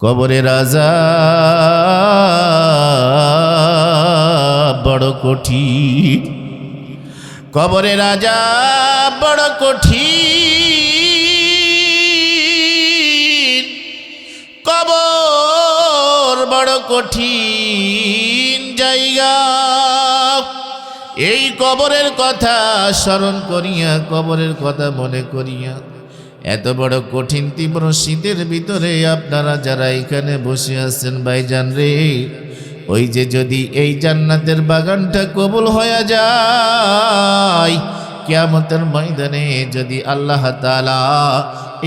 কবরের আযাব বড় কঠিন, কবরের আযাব বড় কঠিন, কবর বড় কঠিন জায়গা। এই কবরের কথা স্মরণ করিয়া, কবরের কথা মনে করিয়া, এত বড় কঠিন তীব্র শীতের ভিতরে আপনারা যারা এখানে বসে আছেন ভাইজান রে, ওই যে যদি এই জান্নাতের বাগানটা কবুল হয়ে যায়, কিয়ামতের ময়দানে যদি আল্লাহ তাআলা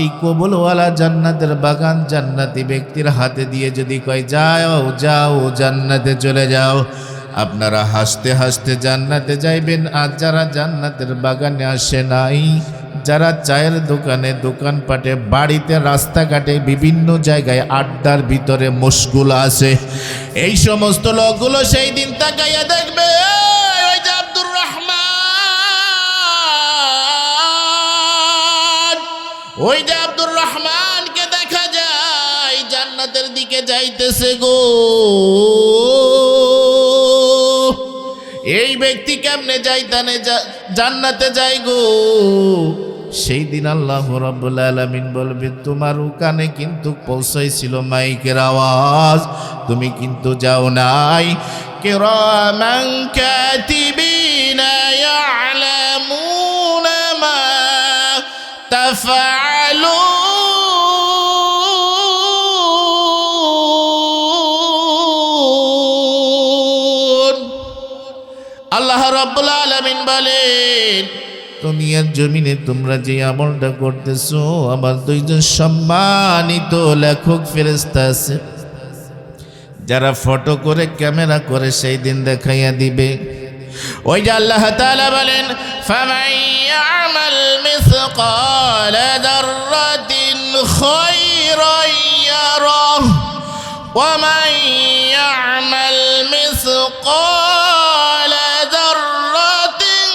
এই কবুলওয়ালা জান্নাতের বাগান জান্নাতি ব্যক্তির হাতে দিয়ে যদি কয় যাও যাও জান্নাতে চলে যাও, আপনারা হাসতে হাসতে জান্নাতে যাইবেন। আর যারা জান্নাতের বাগানে আসে নাই, যারা চায়ের দোকানে, দোকানপাটে, বাড়িতে, রাস্তাঘাটে, বিভিন্ন জায়গায় আড্ডার ভিতরে মশগুল আছে, এই সমস্ত লোকগুলো সেই দিন তাকাইয়া দেখবে ওই যে আব্দুর রহমান, ওই যে আব্দুর রহমানকে দেখা যায় জান্নাতের দিকে যাইতেছে গো। এই ব্যক্তি কেমনে যাইতানে জান্নাতে যাই গো? সেই দিন আল্লাহ রাব্বুল আলামিন বলবে তোমার কানে কিন্তু পৌঁছাইছিল মাইকের আওয়াজ, তুমি কিন্তু যাও নাই। কিরামান কাতিবিনা ইয়ালামুনা মা তাফআলুন। আল্লাহ রাব্বুল আলামিন বলেন দুনিয়ার জমিনে তোমরা যে আমলটা করতেছো, আমার দুইজন সম্মানিত লেখক ফেরেশতা আছে যারা ফটো করে ক্যামেরা করে সেই দিন দেখাইয়া দিবে। ওই যে আল্লাহ তাআলা বলেন ফামান ইয়ামাল মিসকালা যাররাতিন খায়রান ইয়ারাহ ওয়া মান ইয়ামাল মিসকালা যাররাতিন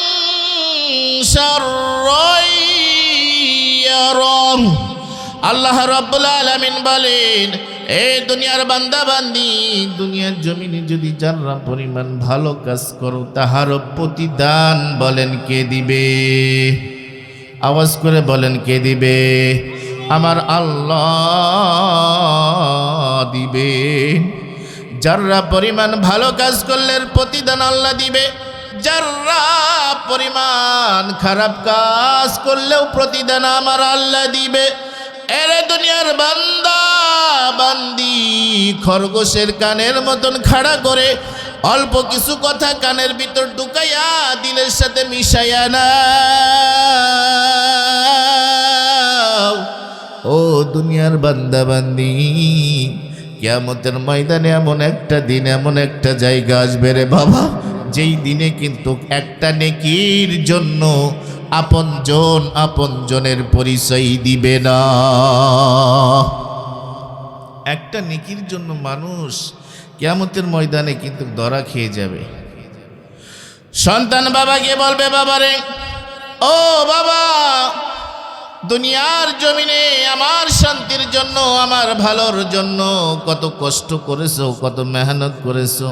শাররান ইয়ারাহ। আল্লাহ রাব্বুল আলামিন বলেন এই দুনিয়ার বান্দা বান্দি, দুনিয়ার জমিনে যদি যারা পরিমাণ ভালো কাজ করো তাহার প্রতিদান বলেন কে দিবে? আওয়াজ করে বলেন কে দিবে? আমার আল্লাহ দিবে। যারা পরিমাণ ভালো কাজ করলে প্রতিদান আল্লাহ দিবে, যারা পরিমাণ খারাপ কাজ করলেও প্রতিদান আমার আল্লাহ দিবে। এরে দুনিয়ার বান্দা বান্দি, খরগোশের কানের মতন খাড়া করে অল্প কিছু কথা কানের ভিতর ঢুকাইয়া দিলের সাথে মিশাইয়া না। ও দুনিয়ার বান্দা বান্দি, কিয়ামতের ময়দানে এমন একটা দিন, এমন একটা জায়গা আসবে রে বাবা, যেই দিনে কিন্তু একটা নেকির জন্য আপনজনের পরিচয় দিবে না। একটা নেকির জন্য মানুষ কিয়ামতের ময়দানে কিন্তু ধরা খেয়ে যাবে। সন্তান বাবাকে বলবে বাবারে, ও বাবা, দুনিয়ার জমিনে আমার শান্তির জন্য, আমার ভালোর জন্য কত কষ্ট করেছো, কত মেহনত করেছো।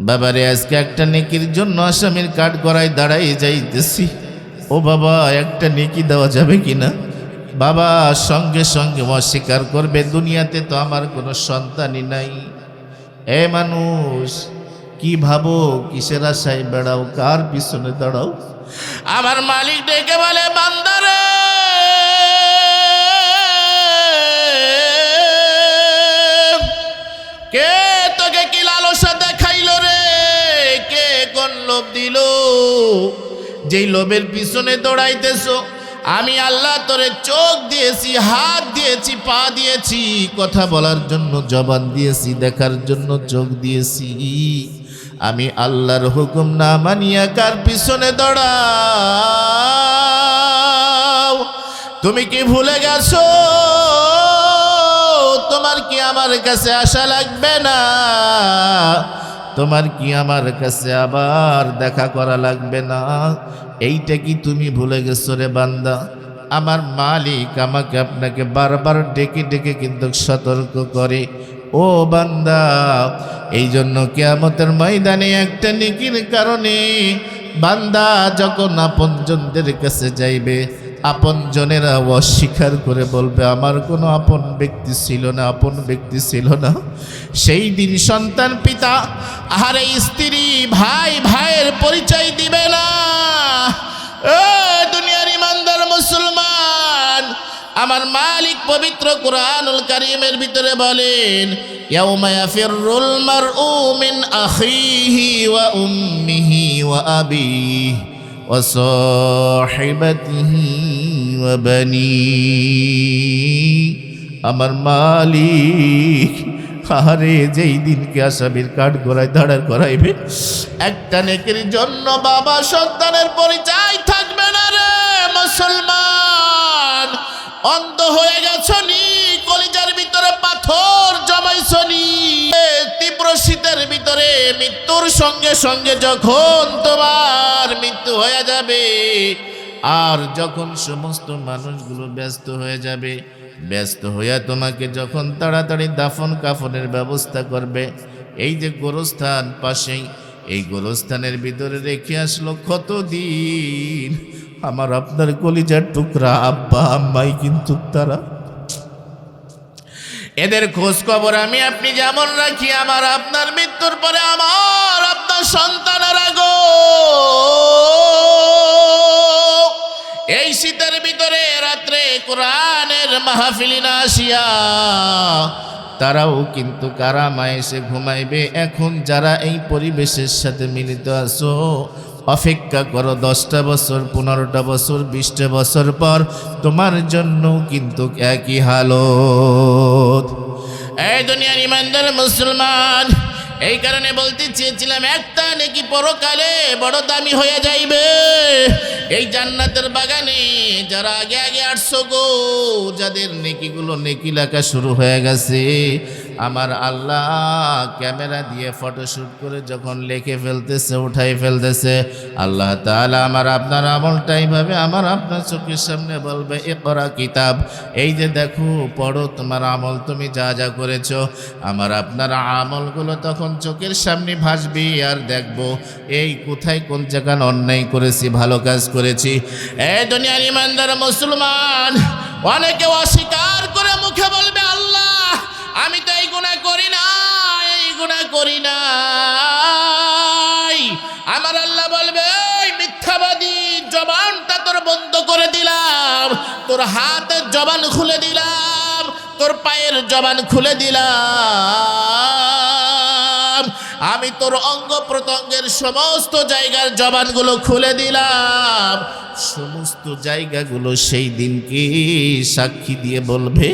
বাবারে আজকে একটা নেকির জন্য আসামির কাঠ গড়ায় দাঁড়াই যাইতেছি, ও বাবা একটা নেকি দেওয়া যাবে কিনা? বাবা সঙ্গে সঙ্গে অস্বীকার করবে, দুনিয়াতে তো আমার কোনো সন্তানই নাই। এ মানুষ কি ভাবো, কিসের আশায় বেড়াও, কার পিছনে দাঁড়াও? আমার মালিক ডেকে বলে বান্দারে, কে তোকে কি লালসা দেখাইলো রে? কে কোন লোভ দিল? যেই লোভের পিছনে দৌড়াইতেছো, আমি আল্লাহ তোরে চোখ দিয়েছি, হাত দিয়েছি, পা দিয়েছি, কথা বলার জন্য জবান দিয়েছি, দেখার জন্য চোখ দিয়েছি। আমি আল্লাহর হুকুম না মানিয়া কার পিছনে দৌড়াও? তুমি কি ভুলে গেছো? তোমার কি আমার কাছে আশা লাগবে না? তোমার কি আমার কাছে আবার দেখা করা লাগবে না? এইটা কি তুমি ভুলে গেছো রে বান্দা? আমার মালিক আমাকে আপনাকে বারবার ডেকে ডেকে কিন্তু সতর্ক করে, ও বান্দা, এই জন্য কিয়ামতের ময়দানে একটা নেকির কারণে বান্দা যখন আপনজনদের কাছে যাইবে, আপনজনেরা অস্বীকার করে বলবে আমার কোনো আপন ব্যক্তি ছিল না, আপন ব্যক্তি ছিল না। সেই দিন সন্তান পিতা আহারে স্ত্রী ভাই ভাইয়ের পরিচয় দিবে না। দুনিয়ার ইমানদার মুসলমান, আমার মালিক পবিত্র কুরআনুল কারীমের ভিতরে বলেন, ইয়াউমা ইয়াফিরুল মারউ মিন আখিহি ওয়া উম্মিহি ওয়া আবিহি ওয়া সাহিবাতিহি ওয়া বানিহি। আমার মালিক আরে যেই দিনকে আসামির কাঠ গড়ায় দাঁড়ার করাইবে, একটা নেকির জন্য বাবা সন্তানের পরিচয় থাকবে না রে মুসলমান। অন্ধ হয়ে গেছনি, কলিজার ভিতরে পাথর জমাইছনি, তীব্র শীতের ভিতরে মৃত্যুর সঙ্গে সঙ্গে যখন তোমার মৃত্যু হয়ে যাবে, আর যখন সমস্ত মানুষগুলো ব্যস্ত হয়ে যাবে, ব্যস্ত হইয়া তোমাকে যখন তাড়াতাড়ি দাফন কাফনের ব্যবস্থা করবে, এই যে গোরস্থান পাশেই, এই গোরস্থানের ভিতরে রেখে আসলো কতদিন আমার আপনার কলিজার টুকরা আব্বা আম্মাই, কিন্তু তারা এদের খোঁজ খবর আমি আপনি যেমন রাখি, আমার আপনার মৃত্যুর পরে আমার আপনার সন্তানেরা গো, এই শীতের ভিতরে রাত্রে কোরআনের মাহফিল না আসিয়া তারাও কিন্তু কারামায় এসে ঘুমাইবে। এখন যারা এই পরিবেশের সাথে মিলিত আছো, অপেক্ষা করো 10টা বছর, 15টা বছর, 20টা বছর পর তোমার জন্য কিন্তু একই হালত। এই দুনিয়ার ইমানদার মুসলমান, এই কারণে বলতে চেয়েছিলাম, একটা নেকি পরকালে বড় দামি হয়ে যাইবে। এই জান্নাতের বাগানে যারা আগে আগে আসছো গো, যাদের নেকিগুলো নেকি লেখা শুরু হয়ে গেছে, আমার আল্লাহ ক্যামেরা দিয়ে ফটোশুট করে যখন লিখে ফেলতেছে, উঠাই ফেলতেছে, আল্লাহ তাআলা আমার আপনার আমলটাই ভাবে আমার আপনার চোখের সামনে বলবে, ইকরা কিতাব, এই যে দেখো পড়ো তোমার আমল, তুমি যা যা করেছো। আমার আপনার আমলগুলো তখন চোখের সামনে ভাসবে, আর দেখবো এই কোথায় কোন জায়গায় অন্যায় করেছি, ভালো কাজ করেছি। এই দুনিয়ার ইমানদার মুসলমান, অনেকে অস্বীকার করে মুখে বলবে, আল্লাহ আমি তো এই গুনাহ করি না, এই গুনাহ করি না। আমার আল্লাহ বলবে, এই মিথ্যাবাদী, জবানটা তোর বন্ধ করে দিলাম, তোর হাতের জবান খুলে দিলাম, তোর পায়ের জবান খুলে দিলাম, আমি তোর অঙ্গ প্রত্যঙ্গের সমস্ত জায়গার জবানগুলো খুলে দিলাম। সমস্ত জায়গাগুলো সেই দিনকে সাক্ষী দিয়ে বলবে,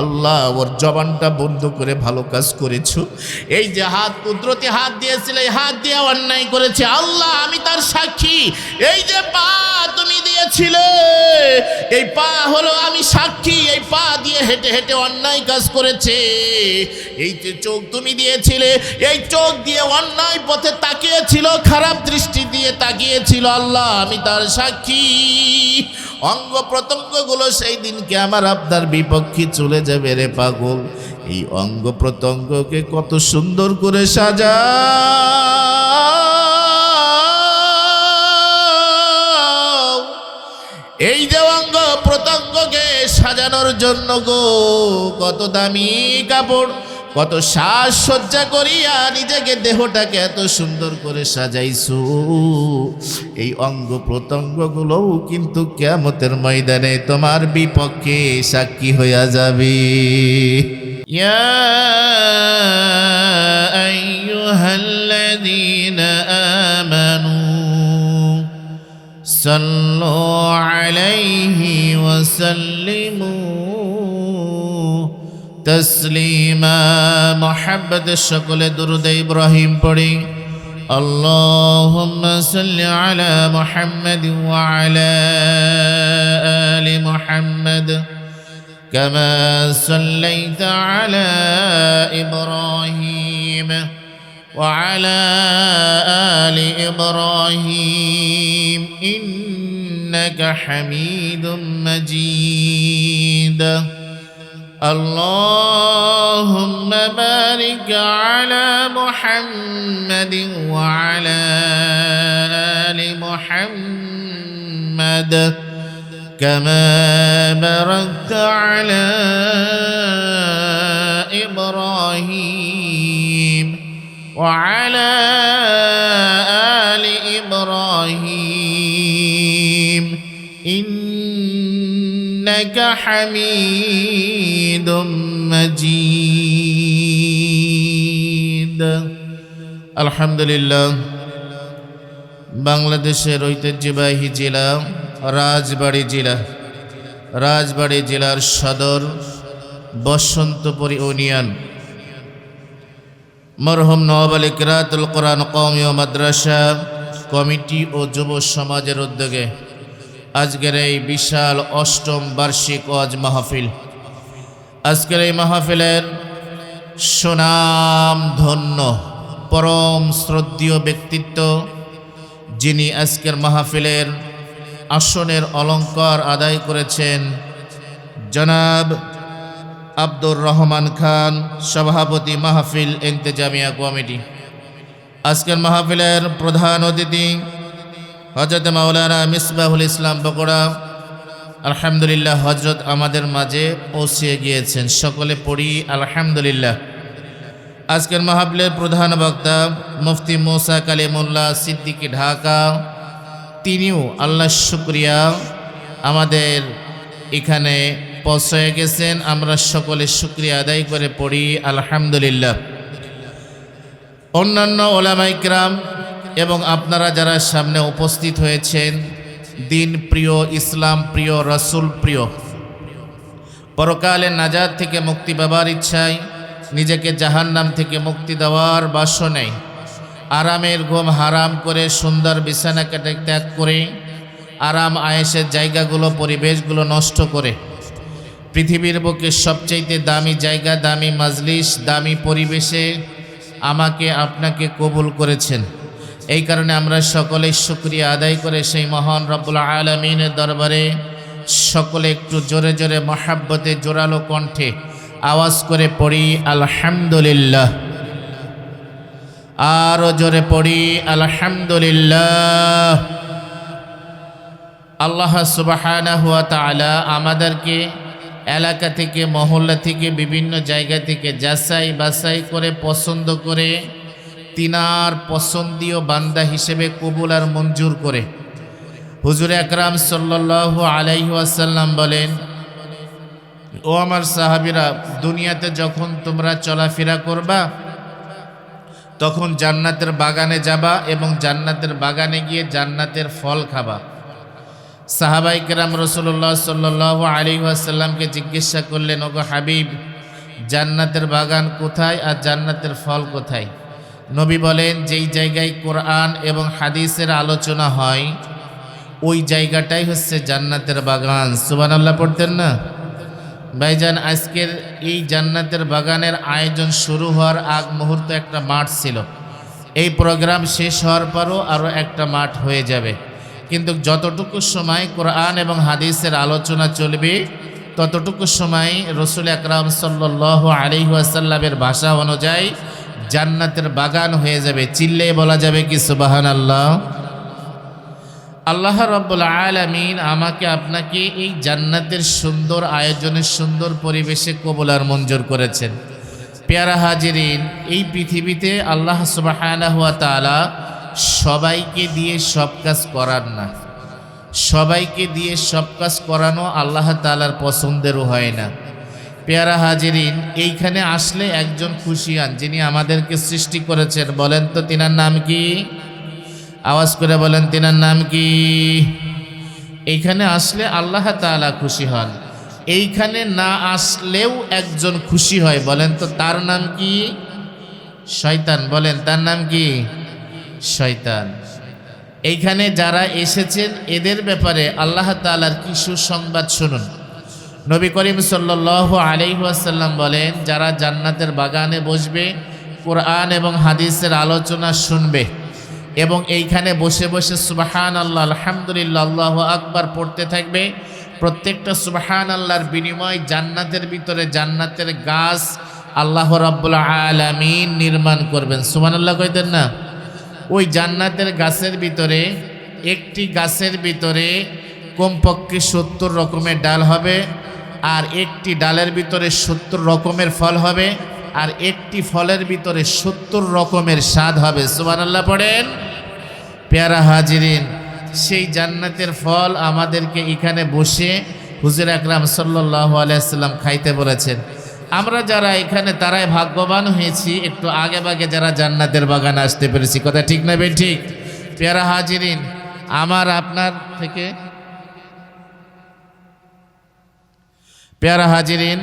আল্লাহ ওর জবানটা বন্ধ করে ভালো কাজ করেছো। এই যে হাত, কুদরতি হাত দিয়েছিলে, এই হাত দিয়ে অন্যায় করেছে, আল্লাহ আমি তার সাক্ষী। এই যে পা তুমি দিয়েছিলে, এই পা হলো আমি সাক্ষী, এই পা দিয়ে হেঁটে হেঁটে অন্যায় কাজ করেছে। এই যে চোখ তুমি দিয়েছিলে, এই চোখ দিয়ে অন্যায় পথে তাকিয়েছিল, খারাপ দৃষ্টি দিয়ে তাকিয়েছিল, আল্লাহ আমি তার সাক্ষী। অঙ্গ প্রত্যঙ্গগুলো সেই দিনকে আমার আপনার বিপক্ষে চলে যাবে রে পাগল। এই অঙ্গ প্রত্যঙ্গকে কত সুন্দর করে সাজা, এই যে অঙ্গ প্রত্যঙ্গকে সাজানোর জন্য গো কত দামি কাপড়, কত সাজসজ্জা করিয়া নিজেকে দেহটাকে এত সুন্দর করে সাজাইছো। এই অঙ্গ প্রত্যঙ্গগুলোও কিন্তু কিয়ামতের ময়দানে তোমার বিপক্ষে সাক্ষী হইয়া যাবে। ইয়া আইয়ুহাল্লাযীনা আমানু সাল্লু আলাইহি ওয়া সাল্লিমু তসলিমা। মুহাব্বত সকলে দুরূদ ইব্রাহিম পড়ি। আল্লাহুম্মা সাল্লি আলা মুহাম্মাদ ওয়া আলা আলি মুহাম্মাদ কামা সাল্লাইতা আলা ইব্রাহিম ওয়া আলা আলি ইব্রাহিম إنك حميد مجيد اللهم بارك على محمد وعلى آل محمد كما باركت على إبراهيم وعلى آل إبراهيم إنك حميد مجيد الحمد لله বাংলাদেশের ঐতিহ্যবাহী জেলা রাজবাড়ী জেলার সদর বসন্তপুর ইউনিয়ন মরহুম নওয়াব আলী কিরাতুল কোরআন কওমি ও মাদ্রাসা কমিটি ও যুব সমাজের উদ্যোগে আজকের এই বিশাল অষ্টম বার্ষিক ওয়াজ মাহফিল। আজকের এই মাহফিলের সুনাম ধন্য পরম শ্রদ্ধেয় ব্যক্তিত্ব, যিনি আজকের মাহফিলের আসনের অলংকার আদায় করেছেন, জনাব আব্দুর রহমান খান, সভাপতি মাহফিল ইন্তেজামিয়া কমিটি। আজকের মাহফিলের প্রধান অতিথি হযরত মাওলানা মিসবাহুল ইসলাম বগুড়া, আলহামদুলিল্লাহ হযরত আমাদের মাঝে পৌঁছে গিয়েছেন, সকলে পড়ি আলহামদুলিল্লাহ। আজকের মাহফিলের প্রধান বক্তা মুফতি মুসা কালিমুল্লাহ সিদ্দিকী ঢাকা, তিনিও আল্লাহর শুকরিয়া আমাদের এখানে পৌঁছে গেছেন, আমরা সকলে শুকরিয়া আদায় করে পড়ি আলহামদুলিল্লাহ। অন্যান্য ওলামা ইকরাম এবং আপনারা যারা সামনে উপস্থিত হয়েছেন, দিন প্রিয়, ইসলাম প্রিয়, রাসূল প্রিয়, পরকালে নাজাত থেকে মুক্তি পাবার ইচ্ছায়, নিজেকে জাহান্নাম থেকে মুক্তি দেওয়ার বাসনায় আরামের ঘুম হারাম করে সুন্দর বিছানা কেটে ত্যাগ করে আরাম আয়েশের জায়গাগুলো পরিবেশগুলো নষ্ট করে পৃথিবীর বুকে সবচাইতে দামি জায়গা, দামি মাজলিস, দামি পরিবেশে আমাকে আপনাকে কবুল করেছেন। এই কারণে আমরা সকলেই শুকরিয়া আদায় করে সেই মহান রব্বুল আলামিনের দরবারে সকলে একটু জোরে জোরে মহাব্বতে জোরালো কণ্ঠে আওয়াজ করে পড়ি আলহামদুলিল্লাহ। আরো জোরে পড়ি আলহামদুলিল্লাহ। আল্লাহ সুবহানাহু ওয়া তাআলা আমাদেরকে এলাকা থেকে, মহল্লা থেকে, বিভিন্ন জায়গা থেকে যাচাই বাছাই করে পছন্দ করে তিনার পছন্দীয় বান্দা হিসেবে কবুল আর মঞ্জুর করে। হুজুর আকরাম সাল্লাল্লাহু আলাইহি ওয়াসাল্লাম বলেন, ও আমার সাহাবীরা, দুনিয়াতে যখন তোমরা চলাফেরা করবা তখন জান্নাতের বাগানে যাবা এবং জান্নাতের বাগানে গিয়ে জান্নাতের ফল খাবা। সাহাবায়ে কেরাম রাসূলুল্লাহ সাল্লাল্লাহু আলাইহি ওয়াসাল্লামকে জিজ্ঞাসা করলেন, ওগো হাবিব, জান্নাতের বাগান কোথায় আর জান্নাতের ফল কোথায়? নবী বলেন, যেই জায়গায় কোরআন এবং হাদিসের আলোচনা হয় ওই জায়গাটাই হচ্ছে জান্নাতের বাগান। সুবহানাল্লাহ পড়তেন না ভাইজান? আজকের এই জান্নাতের বাগানের আয়োজন শুরু হওয়ার আগ মুহূর্তে একটা মাঠ ছিল, এই প্রোগ্রাম শেষ হওয়ার পরও আরও একটা মাঠ হয়ে যাবে, কিন্তু যতটুকু সময় কোরআন এবং হাদিসের আলোচনা চলবে ততটুকু সময় রাসূল আকরাম সাল্লাল্লাহু আলাইহি ওয়াসাল্লামের ভাষা অনুযায়ী জান্নাতের বাগান হয়ে যাবে। চিল্লে বলা যাবে কি সুবহানাল্লাহ? আল্লাহ রাব্বুল আলামিন আমাকে আপনাকে এই জান্নাতের সুন্দর আয়োজনের সুন্দর পরিবেশে কবুল আর মঞ্জুর করেছেন। পেয়ারা হাজিরিন, এই পৃথিবীতে আল্লাহ সুবহানাহু ওয়া তাআলা সবাইকে দিয়ে সব কাজ করান না, সবাইকে দিয়ে সব কাজ করানো আল্লাহ তাআলার পছন্দেরও হয় না। পেয়ারা হাজিরিন, এইখানে আসলে একজন খুশি হন, যিনি আমাদেরকে সৃষ্টি করেছেন। বলেন তো তিনার নাম কি? আওয়াজ করে বলেন, তিনার নাম কি? এইখানে আসলে আল্লাহ তাআলা খুশি হন, এইখানে না আসলেও একজন খুশি হয়। বলেন তো তার নাম কি? শয়তান। বলেন তার নাম কি? শয়তান। এইখানে যারা এসেছেন এদের ব্যাপারে আল্লাহ তাআলার কি সুসংবাদ শুনুন। নবী করিম সাল্লাল্লাহু আলাইহি ওয়াসাল্লাম বলেন, যারা জান্নাতের বাগানে বসবে, কোরআন এবং হাদিসের আলোচনা শুনবে, এবং এইখানে বসে বসে সুবহানাল্লাহ আলহামদুলিল্লাহ আল্লাহু আকবার পড়তে থাকবে। প্রত্যেকটা সুবহানাল্লাহর বিনিময় জান্নাতের ভিতরে জান্নাতের গাছ আল্লাহ রাব্বুল আলামিন নির্মাণ করবেন। সুবহানাল্লাহ কইতেন না? ওই জান্নাতের গাছের ভিতরে একটি গাছের ভিতরে কমপক্ষে 70 রকমের ডাল হবে, আর একটি ডালের ভিতরে 70 রকমের ফল হবে, আর একটি ফলের ভিতরে 70 রকমের স্বাদ হবে। সুবহানাল্লাহ পড়েন। পেয়ারা হাজিরিন, সেই জান্নাতের ফল আমাদেরকে এখানে বসে হুজুর আকরাম সাল্লাল্লাহু আলাইহি ওয়াসাল্লাম খাইতে বলেছেন। আমরা যারা এখানে তারাই ভাগ্যবান হয়েছি, একটু আগে ভাগে যারা জান্নাতের বাগানে আসতে পেরেছি। কথা ঠিক না বে ঠিক? পেয়ারা হাজিরিন, আমার আপনার থেকে পেয়ারা হাজিরিন,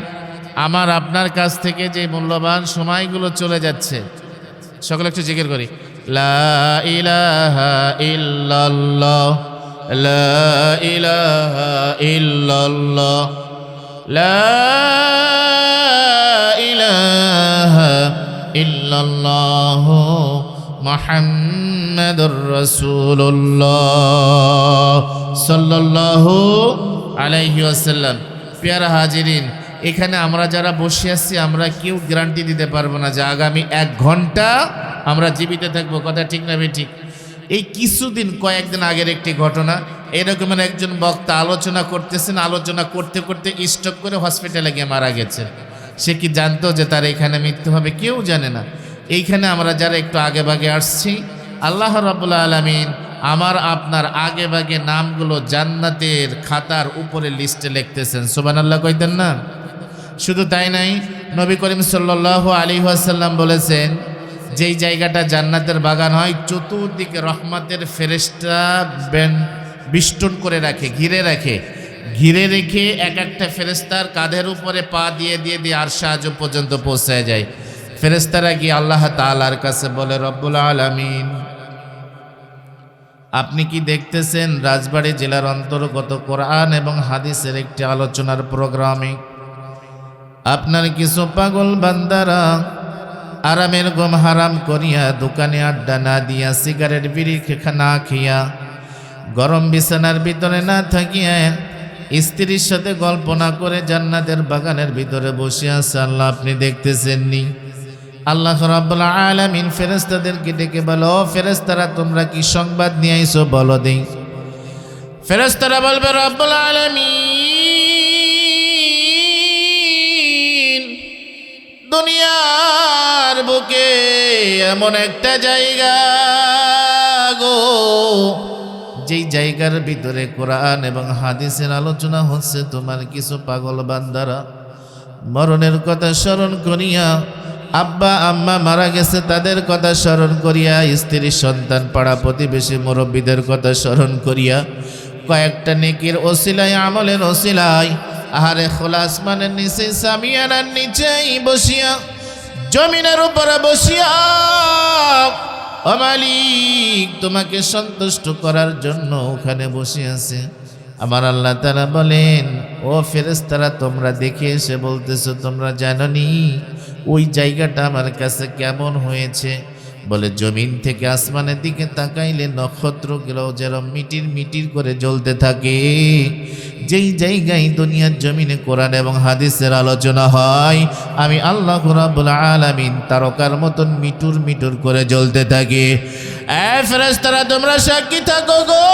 আমার আপনার কাছ থেকে যে মূল্যবান সময়গুলো চলে যাচ্ছে, সকলে একটু জিকির করি, লা ইলাহা ইল্লাল্লাহ, লা ইলাহা ইল্লাল্লাহ, লা ইলাহা ইল্লাল্লাহ, মুহাম্মাদুর রাসূলুল্লাহ সাল্লাল্লাহু আলাইহি ওয়াসাল্লাম। পেয়ারা হাজিরিন, এখানে আমরা যারা বসে আছি আমরা কেউ গ্যারান্টি দিতে পারবো না যে আগামী 1 ঘন্টা আমরা জীবিত থাকবো। কথা ঠিক না ঠিক? এই কিছুদিন কয়েকদিন আগের একটি ঘটনা, এরকমের একজন বক্তা আলোচনা করতেছেন, আলোচনা করতে করতে স্ট্রোক করে হসপিটালে গিয়ে মারা গেছে। সে কি জানতো যে তার এখানে মৃত্যু হবে? কেউ জানে না। এইখানে আমরা যারা একটু আগে ভাগে আসছি, আল্লাহ রাব্বুল আলামিন আমার আপনার আগে ভাগে নামগুলো জান্নাতের খাতার উপরে লিস্টে লিখতেছেন। সুবহানাল্লাহ কইতেন না? শুধু তাই নাই, নবী করিম সাল্লাল্লাহু আলাইহি ওয়াসাল্লাম বলেছেন, যেই জায়গাটা জান্নাতের বাগান হয় চতুর্দিকে রহমতের ফেরেশতা বেষ্টন করে রাখে, ঘিরে রেখে এক একটা ফেরেশতার কাঁধের উপরে পা দিয়ে দিয়ে দিয়ে আরশে আযম পর্যন্ত পৌঁছায় যায়। ফেরেশতারা গিয়ে আল্লাহ তাআলার কাছে বলে, রব্বুল আলামিন, আপনি কি দেখতেছেন রাজবাড়ী জেলার অন্তর্গত কোরআন এবং হাদিসের একটি আলোচনার প্রোগ্রামে আপনার কিছু পাগল বান্দারা আরামের গম হারাম করিয়া, দোকানে আড্ডা না দিয়া, সিগারেট বিড়ি না খেয়া, গরম বিছানার ভিতরে না থাকিয়া, স্ত্রীর সাথে গল্প না করে জান্নাতের বাগানের ভিতরে বসে আছে। আল্লাহ আপনি দেখতেছেননি? আল্লাহ রাব্বুল আলামিন ফেরেশতাদেরকে ডেকে বলো, ফেরেশতারা তোমরা কি সংবাদ নিয়ে আইছো বলো দেই। ফেরেশতারা বলবে, রাব্বুল আলামিন, দুনিয়ার বুকে এমন একটা জায়গা গো, যেই জায়গার ভিতরে কোরআন এবং হাদিসের আলোচনা হচ্ছে, তোমার কিছু পাগল বান্দারা মরণের কথা স্মরণ করিয়া, আব্বা আম্মা মারা গেছে তাদের কথা স্মরণ করিয়া, স্ত্রী সন্তান পাড়া প্রতিবেশী মুরব্বীদের কথা স্মরণ করিয়া, কয়েকটা নেকির ওসিলায়, আমলের ওসিলায়, আহারে খোলা আসমানের নিচে, সামিয়ানার নিচেই বসিয়া, জমিনের উপরে বসিয়া, ও মালিক তোমাকে সন্তুষ্ট করার জন্য ওখানে বসে আছে। আমার আল্লাহ তাআলা বলেন, ও ফেরেশতারা তোমরা দেখে এসে বলতেছো তোমরা জানোনি ওই জায়গাটা আমার কাছে কেমন হয়েছে? বলে, জমিন থেকে আসমানের দিকে তাকাইলে নক্ষত্রগুলো যেরকম মিটির মিটির করে জ্বলতে থাকে, যেই জায়গায় দুনিয়ার জমিনে কোরআন এবং হাদিসের আলোচনা হয়, আমি আল্লাহ রাব্বুল আলামিন তারকার মতন মিটুর মিটুর করে জ্বলতে থাকি। এ ফেরেশতারা তোমরা সাক্ষী থাকো গো,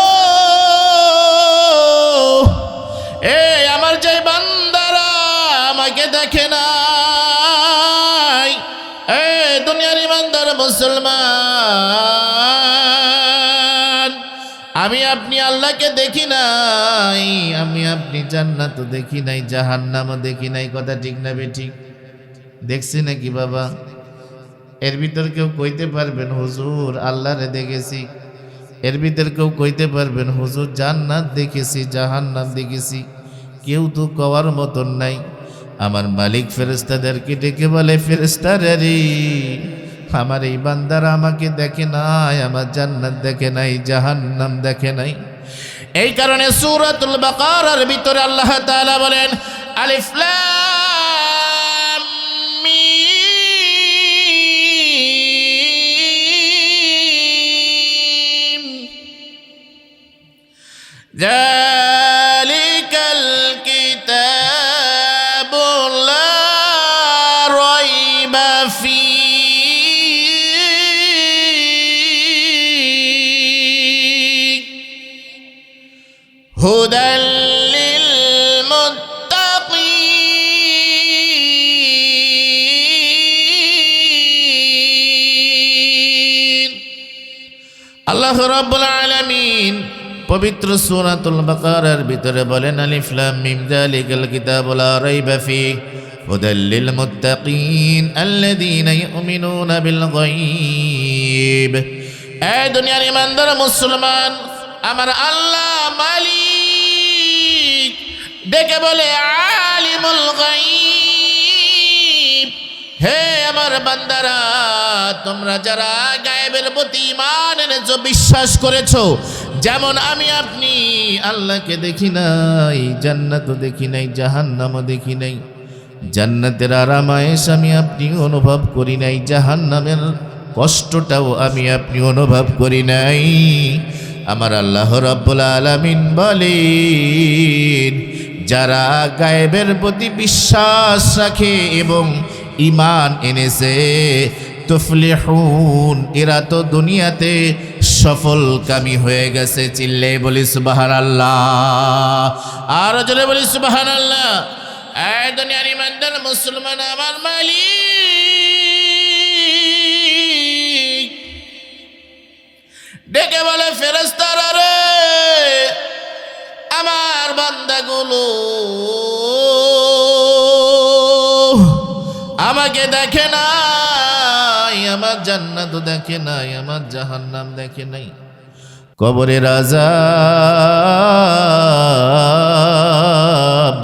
এই আমার যে বান্দারা আমাকে দেখে নাই, এই দুনিয়ার ইমানদার মুসলমান, আমি আপনি আল্লাহকে দেখি নাই, আমি আপনি জান্নাত দেখি নাই, জাহান্নামও দেখি নাই। কথা ঠিক না বেঠিক? দেখছি নাকি বাবা? এর ভিতর কেউ কইতে পারবেন হুজুর আল্লাহরে দেখেছি? এর ভিতর কেউ কইতে পারবেন হুজুর জান্নাত দেখেছি, জাহান্নাম দেখেছি? কেউ তো কওয়ার মতন নাই। আমার মালিক ফেরেশতাদেরকে ডেকে বলে, ফেরেশতারা রে, আমার এই বান্দারা আমাকে দেখে নাই, আমার জান্নাত দেখে নাই, জাহান্নাম দেখে নাই। এই কারণে সূরাতুল বাকারার ভিতরে আল্লাহ তাআলা বলেন, আলিফ লাম মিম, فيه هدى للمتقين আল্লাহ রাব্বুল আলামিন পবিত্র সূরাতুল বাকারার ভিতরে বলেন আলিফ লাম মিম যালিকাল কিতাবু লা রাইবা ফীহি হুদাল লিল মুত্তাকিন আল্লাযীনা ইউমিনুনা বিল গায়ব। এ দুনিয়ার ইমানদার মুসলমান, আমার আল্লাহ মালিক ডেকে বলে আলিমুল গায়ব, হে আমার বান্দারা, তোমরা যারা গায়েবের প্রতি ঈমান এনেছো, বিশ্বাস করেছো, যেমন আমি আপনি আল্লাহকে দেখি নাই, জান্নাতও দেখি নাই, জাহান্নামও দেখি নাই, জান্নাতের আরামায়েশ আমি আপনি অনুভব করি নাই, জাহান্নামের কষ্টটাও আমি আপনি অনুভব করি নাই। আমার আল্লাহ রাব্বুল আলামিন বলেন, যারা গায়েবের প্রতি বিশ্বাস রাখে এবং ঈমান এনেছে, তুফলিহুন, এরা তো দুনিয়াতে সফলকামী হয়ে গেছে। চিল্লে বলি সুবহানাল্লাহ, আর জোরে বলি সুবহানাল্লাহ। এই দুনিয়ার ইমানদার মুসলমান, আমার মালিক ডেকে বলে ফেরেশতারা রে, আমার বান্দাগুলো আমাকে দেখে নাই, আমার জান্নাত দেখে নাই, আমার জাহান্নাম দেখে নাই। কবরের আযাব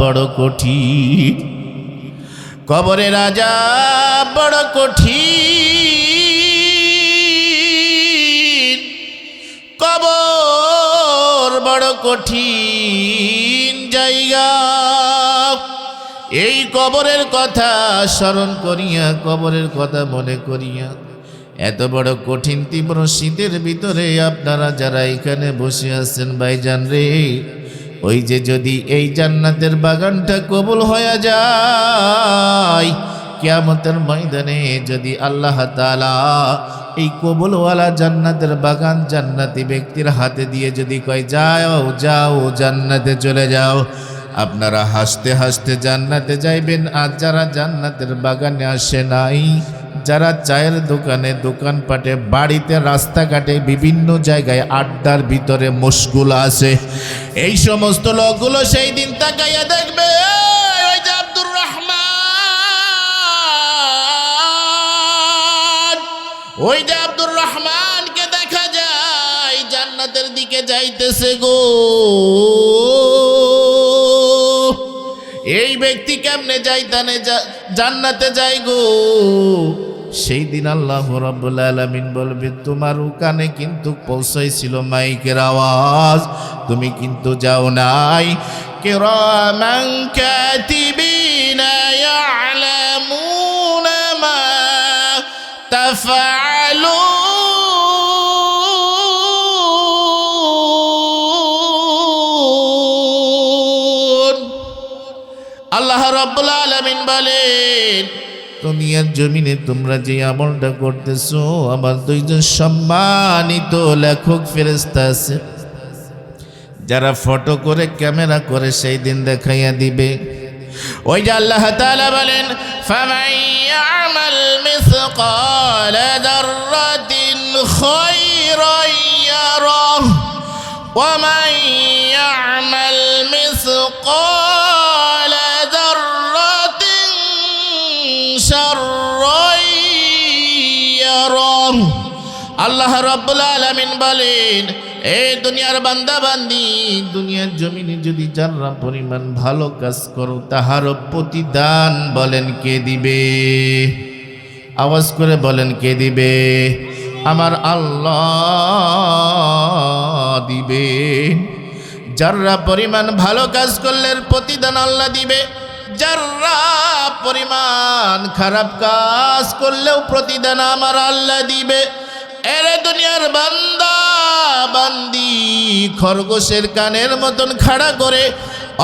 বড় কঠিন, কবরের আযাব বড় কঠিন, কবর বড় কঠিন জায়গা। এই কবরের কথা স্মরণ করিয়া, কবরের কথা মনে করিয়া, এত বড় কঠিন তীব্র শীতের ভিতরে আপনারা যারা এখানে বসে আছেন ভাইজান রে, ওই যে যদি এই জান্নাতের বাগানটা কবুল হয়ে যায়, কিয়ামতের ময়দানে যদি আল্লাহ তাআলা এই কবুলওয়ালা জান্নাতের বাগান জান্নাতি ব্যক্তির হাতে দিয়ে যদি কয় যাও যাও জান্নাতে চলে যাও, আপনারা হাসতে হাসতে জান্নাতে যাইবেন। আর যারা জান্নাতের বাগানে আসে নাই, যারা চায়ের দোকানে, দোকানপাটে, বাড়িতে, রাস্তাঘাটে, বিভিন্ন জায়গায় আড্ডার ভিতরে মশগুল আছে, এই সমস্ত লোকগুলো সেই দিন তাকাইয়া দেখবে, ওই যে আব্দুর রহমান, ওই যে আব্দুর রহমানকে দেখা যায় জান্নাতের দিকে যাইতেছে গো, এই ব্যক্তি কেমনে যাইতানে জান্নাতে যাই গো। সেই দিন আল্লাহ রাব্বুল আলামিন বলবে, তোমার কানে কিন্তু পৌঁছাইছিল মাইকের আওয়াজ, তুমি কিন্তু যাও নাই। কিরামান কাতিবিনা ইয়ালামুনা মা তাফআলুন। আল্লাহ রাব্বুল আলামিন বলেন, দুনিয়ার জমিনে তোমরা যে আমলটা করতেছো, আমার দুইজন সম্মানিত লেখক ফেরেশতা আছে, যারা ফটো করে, ক্যামেরা করে সেই দিন দেখাইয়া দিবে। ওই যে আল্লাহ তাআলা বলেন, ফামান ইয়ামাল মিসকালা যাররাতিন খায়রান ইয়ারাহু ওয়া মান ইয়ামাল মিসকালা যাররাতিন শাররান ইয়ারাহু। আল্লাহ রাব্বুল আলামিন বলেন, এই দুনিয়ার বান্দা বান্দি, দুনিয়ার জমিনে যদি যারা পরিমাণ ভালো কাজ করো, তাহার প্রতিদান বলেন কে দিবে? আওয়াজ করে বলেন কে দিবে? আমার আল্লাহ দিবে। যারা পরিমাণ ভালো কাজ করলে প্রতিদান আল্লাহ দিবে, যারা পরিমাণ খারাপ কাজ করলেও প্রতিদান আমার আল্লাহ দিবে। এরে দুনিয়ার বান্দা বান্দি, খরগোশের কানের মতন খাড়া করে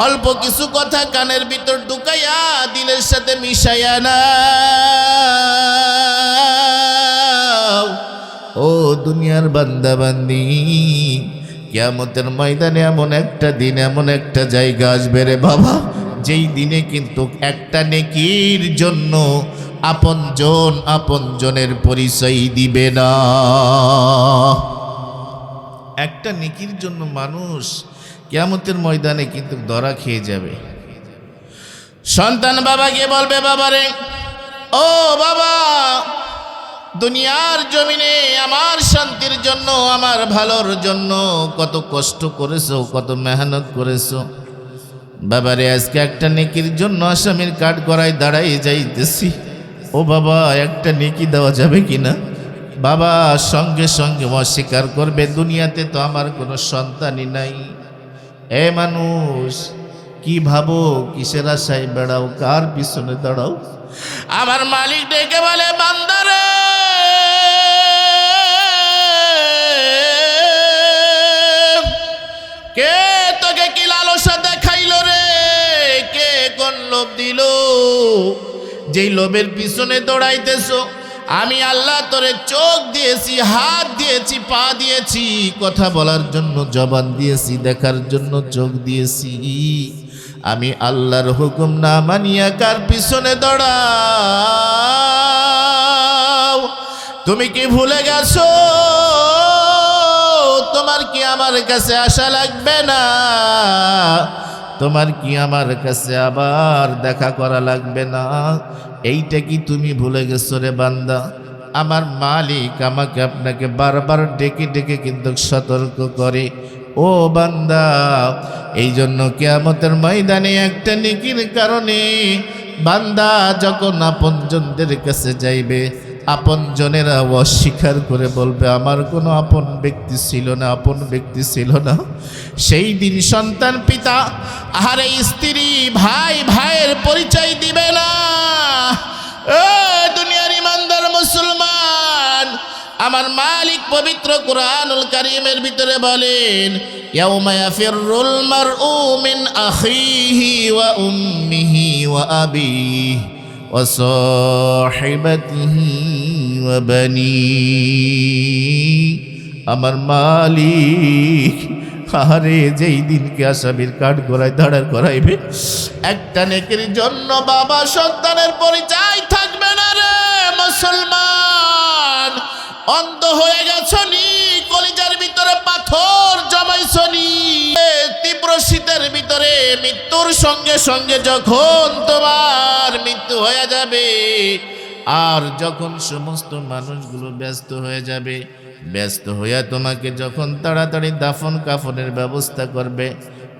অল্প কিছু কথা কানের ভিতর ঢুকাইয়া দিলের সাথে মিশাইয়া না। ও দুনিয়ার বান্দা বান্দি, কিয়ামতের ময়দানে এমন একটা দিন, এমন একটা জায়গা আসবে রে বাবা, যেই দিনে কিন্তু একটা নেকির জন্য আপনজনের পরিচয় দিবে না। একটা নেকির জন্য মানুষ কিয়ামতের ময়দানে কিন্তু ধরা খেয়ে যাবে। সন্তান বাবাকে বলবে, বাবারে ও বাবা, দুনিয়ার জমিনে আমার শান্তির জন্য, আমার ভালোর জন্য কত কষ্ট করেছো, কত মেহনত করেছো। বাবারে আজকে একটা নেকির জন্য আসামির কাঠ গড়ায় দাঁড়াই যাইতেছি। ও বাবা, একটা নেকি দেওয়া যাবে কিনা? বাবা সঙ্গে সঙ্গে অস্বীকার করবে, দুনিয়াতে তো আমার কোনো সন্তানই নাই। এ মানুষ, কি ভাবো, কিসের আশায় বেড়াও, কার পিছনে দাঁড়াও? আমার মালিক ডেকে বলে, বান্দারে কে তোকে কি লালসা দেখাইল রে? কে কোন লোভ দিল? যেই লোভের পিছনে দৌড়াইতেছো, আমি আল্লাহ তোরে চোখ দিয়েছি, হাত দিয়েছি, পা দিয়েছি, কথা বলার জন্য জবান দিয়েছি, দেখার জন্য চোখ দিয়েছি। আমি আল্লাহর হুকুম না মানিয়া কার পিছনে দৌড়াও? তুমি কি ভুলে গেছো? তোমার কি আমার কাছে আশা লাগবে না? তোমার কি আমার কাছে আবার দেখা করা লাগবে না? এইটা কি তুমি ভুলে গেছো রে বান্দা? আমার মালিক আমাকে আপনাকে বারবার ডেকে ডেকে কিন্তু সতর্ক করে, ও বান্দা, এই জন্য কিয়ামতের ময়দানে একটা নেকির কারণে বান্দা যখন আপনজনদের কাছে যাইবে, আপনজনেরা অস্বীকার করে বলবে, আমার কোনো আপন ব্যক্তি ছিল না, আপন ব্যক্তি ছিল না। সেই দিন সন্তান পিতা, আহারে স্ত্রী ভাই ভাইয়ের পরিচয় দিবে না। দুনিয়ার ইমানদার মুসলমান, আমার মালিক পবিত্র কুরআনুল কারীমের ভিতরে বলেন, ইয়াউমা ইয়াফিরুল মারউ মিন আখিহি ওয়া উম্মিহি ওয়া আবিহি ওয়া সাহিবাতিহি ওয়া বানিহি। আমার মালিক, আরে যেই দিনকে আসামির কাঠ গড়ায় দাঁড়ার করাইবে, একটা নেকির জন্য বাবা সন্তানের পরিচয় থাকবে না রে মুসলমান। অন্ধ হয়ে গেছো নি? কলিজার ভিতরে পাথর জমাইছো নি? তীব্র শীতের ভিতরে মৃত্যুর সঙ্গে সঙ্গে যখন তোমার মৃত্যু হয়ে যাবে, আর যখন সমস্ত মানুষগুলো ব্যস্ত হয়ে যাবে, ব্যস্ত হইয়া তোমাকে যখন তাড়াতাড়ি দাফন কাফনের ব্যবস্থা করবে,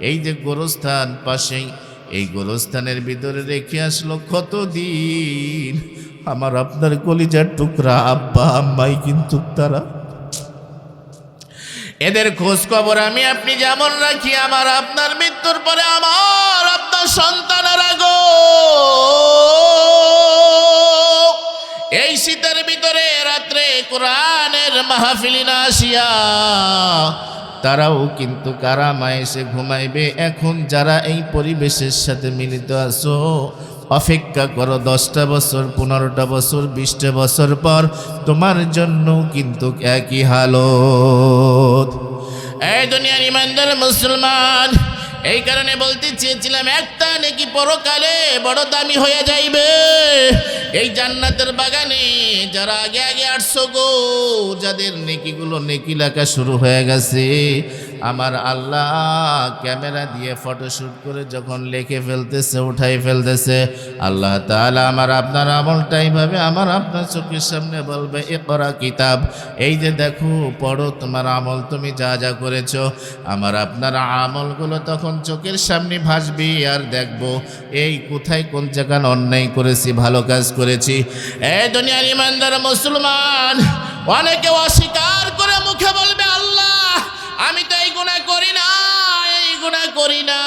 এই যে গোরস্থান পাশেই, এই গোরস্থানের ভিতরে রেখে আসলো কতদিন আমার আপনার কলিজার টুকরা আব্বা আম্মাই, কিন্তু তারা, এদের খোঁজ খবর আমি আপনি যেমন রাখি, আমার আপনার মৃত্যুর পরে আমার আপনার সন্তানেরা গো, এই শীতের ভিতরে রাত্রে কোরআনের মাহফিলে না আসিয়া তারাও কিন্তু কারামায় এসে ঘুমাইবে। এখন যারা এই পরিবেশের সাথে মিলিত আছো, অপেক্ষা করো 10টা বছর, 15টা বছর, 20টা বছর পর তোমার জন্য কিন্তু একই হালত। এই দুনিয়ার ইমানদার মুসলমান, এই কারণে বলতে চেয়েছিলাম, একটা নেকি পরকালে বড় দামি হয়ে যাইবে। এই জান্নাতের বাগানে যারা আগে আগে আসছো গো, যাদের নেকিগুলো নেকি লেখা শুরু হয়ে গেছে, আমার আল্লাহ ক্যামেরা দিয়ে ফটোশুট করে যখন লিখে ফেলতেছে, উঠাই ফেলতেছে, আল্লাহ তাআলা আমার আপনার আমলটা এইভাবে আমার আপনার চোখের সামনে বলবে, ইকরা কিতাব, এই যে দেখো, পড়ো তোমার আমল, তুমি যা যা করেছো। আমার আপনার আমলগুলো তখন চোখের সামনে ভাসবে, আর দেখবো এই কোথায় কোন জায়গায় অন্যায় করেছি, ভালো কাজ করেছি। এই দুনিয়ার ইমানদার মুসলমান, অনেকে অস্বীকার করে মুখে বলবে, আল্লাহ আমি তো এই গুনাহ করি না, এই গুনাহ করি না।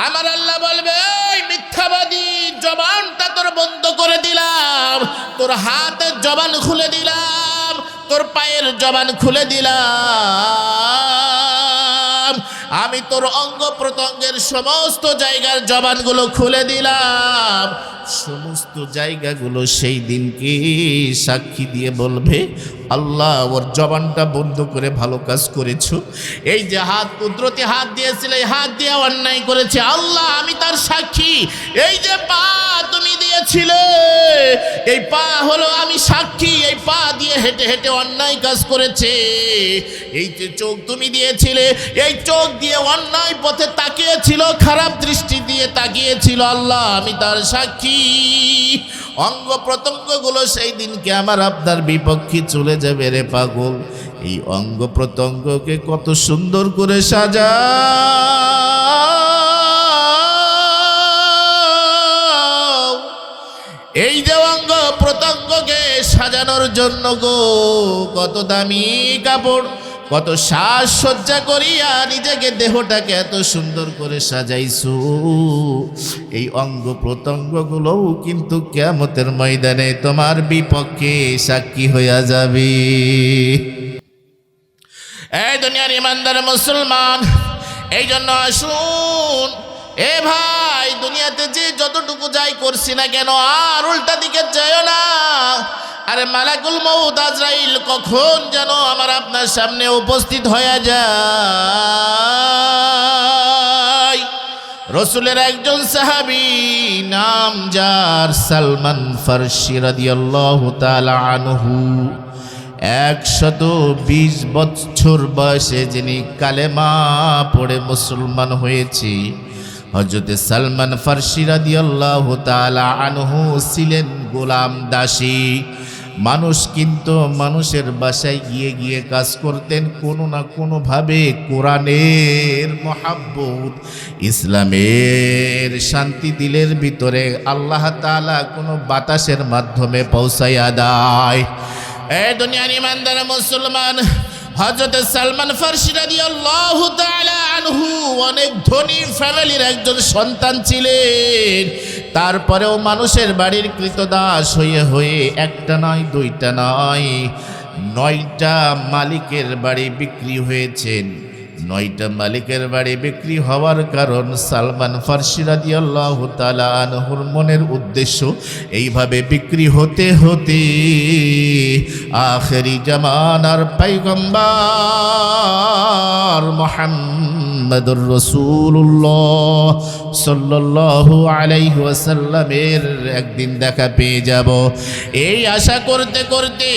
আমার আল্লাহ বলবে, এই মিথ্যাবাদী, জবানটা তোর বন্ধ করে দিলাম, তোর হাতের জবান খুলে দিলাম, তোর পায়ের জবান খুলে দিলাম। আমি তোর অঙ্গ প্রত্যঙ্গের সমস্ত জায়গার জবানগুলো খুলে দিলাম। সমস্ত জায়গাগুলো সেই দিনকে সাক্ষী দিয়ে বলবে, আল্লাহ ওর জবানটা বন্ধ করে ভালো কাজ করেছো। এই যে হাত, কুদরতি হাত দিয়েছিলে, এই হাত দিয়ে অন্যায় করেছে, আল্লাহ আমি তার সাক্ষী। এই যে পা তুমি দিয়েছিলে, এই পা হলো আমি সাক্ষী, এই পা দিয়ে হেঁটে হেঁটে অন্যায় কাজ করেছে। এই যে চোখ তুমি দিয়েছিলে, এই চোখ দিয়ে অন্যায় পথে তাকিয়েছিল, খারাপ দৃষ্টি দিয়ে তাকিয়েছিল, আল্লাহ আমি তার সাক্ষী। অঙ্গ প্রত্যঙ্গগুলো সেই দিনকে আমার আপনার বিপক্ষে চলে যাবে রে পাগল। এই অঙ্গ প্রত্যঙ্গকে কত সুন্দর করে সাজা, এই যে অঙ্গ প্রত্যঙ্গকে সাজানোর জন্য গো কত দামি কাপড়, কত সাজসজ্জা করিয়া নিজেকে দেহটাকে এত সুন্দর করে সাজাইছো। এই অঙ্গ প্রত্যঙ্গগুলোও কিন্তু কিয়ামতের ময়দানে তোমার বিপক্ষে সাক্ষী হইয়া যাবে। এই দুনিয়ার ইমানদার মুসলমান, এই জন্য আসুন এ ভাই, দুনিয়াতে যে যতটুকু যাই করছি না কেন আর উল্টা দিকে যাইও না। আরে মালাকুল মউত আজরাইল কখন যেন আমার আপনার সামনে উপস্থিত হয়ে যায়। রসুলের একজন সাহাবী, নাম যার সালমান ফারসি রাদিয়াল্লাহু তাআলা আনহু, 120 বছর বয়সে যিনি কালেমা পড়ে মুসলমান হয়েছে। হযরত সালমান ফারসি রাদিয়াল্লাহু তাআলা আনহু ছিলেন গোলাম দাসী। মানুষ কিন্তু মানুষের বাসায় গিয়ে গিয়ে কাজ করতেন, কোনো না কোনোভাবে কোরআনের মহাব্বত, ইসলামের শান্তি দিলের ভিতরে আল্লাহ তাআলা কোনো বাতাসের মাধ্যমে পৌঁছাইয়া দেয়। এই দুনিয়ার ইমানদার মুসলমান, হযরত সালমান ফারসি রাদিয়াল্লাহু তাআলা আনহু অনেক ধনী ফ্যামিলির একজন সন্তান ছিলেন। তারপরেও মানুষের বাড়ির কৃতদাস হয়ে হয়ে একটা নয়, দুইটা নয়, 9টা মালিকের বাড়ি বিক্রি হয়েছেন। 9টা মালিকের বাড়ি বিক্রি হওয়ার কারণ সালমান ফারসি রাদিয়াল্লাহু তাআলা আনহুর মনের উদ্দেশ্য এইভাবে বিক্রি হতে হতে আখেরি জামানার পয়গম্বর মুহাম্মদুর রাসূলুল্লাহ সাল্লাল্লাহু আলাইহি ওয়াসাল্লামের একদিন দেখা পেয়ে যাব। এই আশা করতে করতে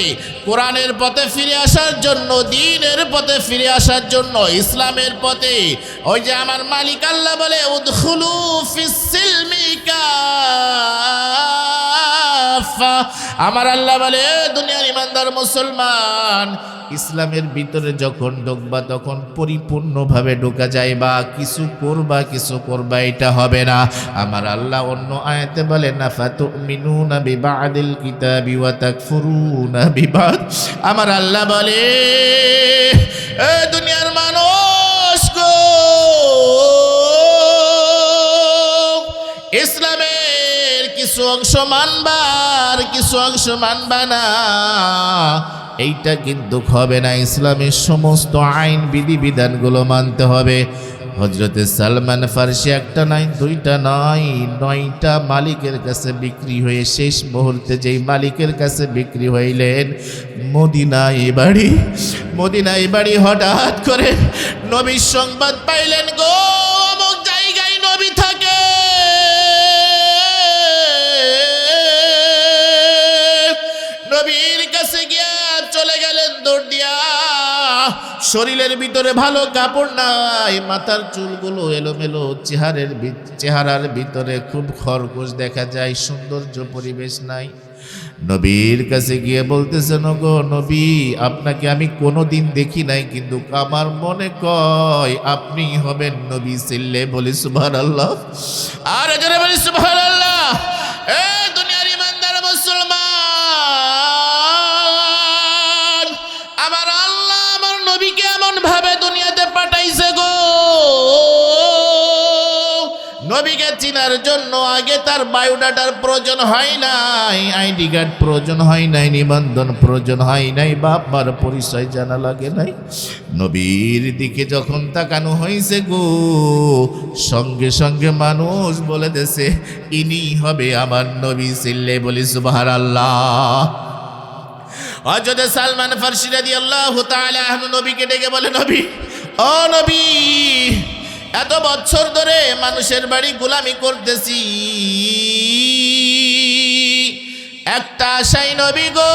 কোরআনের পথে ফিরে আসার জন্য, দ্বীনের পথে ফিরে আসার জন্য, ইসলামের পথে, ওই যে আমার মালিক আল্লাহ বলে উদখুলু ফিস সিলমি কাফা, আমার আল্লাহ বলে দুনিয়ার ইমানদার মুসলমান, ইসলামের ভিতরে যখন ঢুকবা তখন পরিপূর্ণভাবে ঢোকা যায়, বা কিছু করবা এটা হবে না। আমার আল্লাহ অন্য আয়াতে বলে না ফাতুমিনুনা বিবাদিল কিতাবি ওয়া তাকফুরুনা বিবাদ। আমার আল্লাহ বলে এ দুনিয়ার মানুষ গো, ইসলামের কিছু অংশ মানবা আর কিছু অংশ মানবা না, এইটা কিন্তু হবে না। ইসলামের সমস্ত আইন বিধিবিধানগুলো মানতে হবে। হযরতে সালমান ফারসি একটা নয়, দুইটা নয়, 9টা মালিকের কাছে বিক্রি হয়ে শেষ মুহূর্তে যেই মালিকের কাছে বিক্রি হইলেন, মদিনায় বাড়ি হঠাৎ করে নবীর সংবাদ পাইলেন গো, অমুক জায়গায় নবী থাকে। নবীর কাছে গিয়া চলে গেলেন দৌড় দিয়া। শরীরের ভিতরে ভালো কাপড় নাই, মাথার চুলগুলো এলোমেলো, চেহারার ভিতরে খুব খরগোশ দেখা যায়, সৌন্দর্য পরিবেশ নাই। নবীর কাছে গিয়ে বলতেছেন, গো নবী, আপনাকে আমি কোনোদিন দেখি নাই, কিন্তু আমার মনে কয় আপনি হবেন নবী। সিল্লে বলি সুবহানাল্লাহ, আর জোরে বলি সুবহানাল্লাহ। এ দুনিয়ার ইমানদার মুসলমান, আমার আল্লাহ আমার নবীকে এমন ভাবে দুনিয়াতে পাঠাইছে গো, নবীকে চিনার জন্য আগে তার বায়োডাটার প্রয়োজন হয় নাই, আইডি কার্ড প্রয়োজন হয় নাই, নিবন্ধন প্রয়োজন হয় নাই, বাপ মার পরিচয় জানা লাগে নাই। নবীর দিকে যখন তাকানো হয়েছে গো, সঙ্গে সঙ্গে মানুষ বলে দেছে ইনি হবে আমার নবী। সিল্লে বলি সুবহানাল্লাহ। হযরত সালমান ফারসি রাদিয়াল্লাহু তাআলা আনহু নবীকে ডেকে বলে, নবী, ও নবী, এত বছর ধরে মানুষের বাড়ি গোলামি করতেছি, একটা আশাই নবী গো।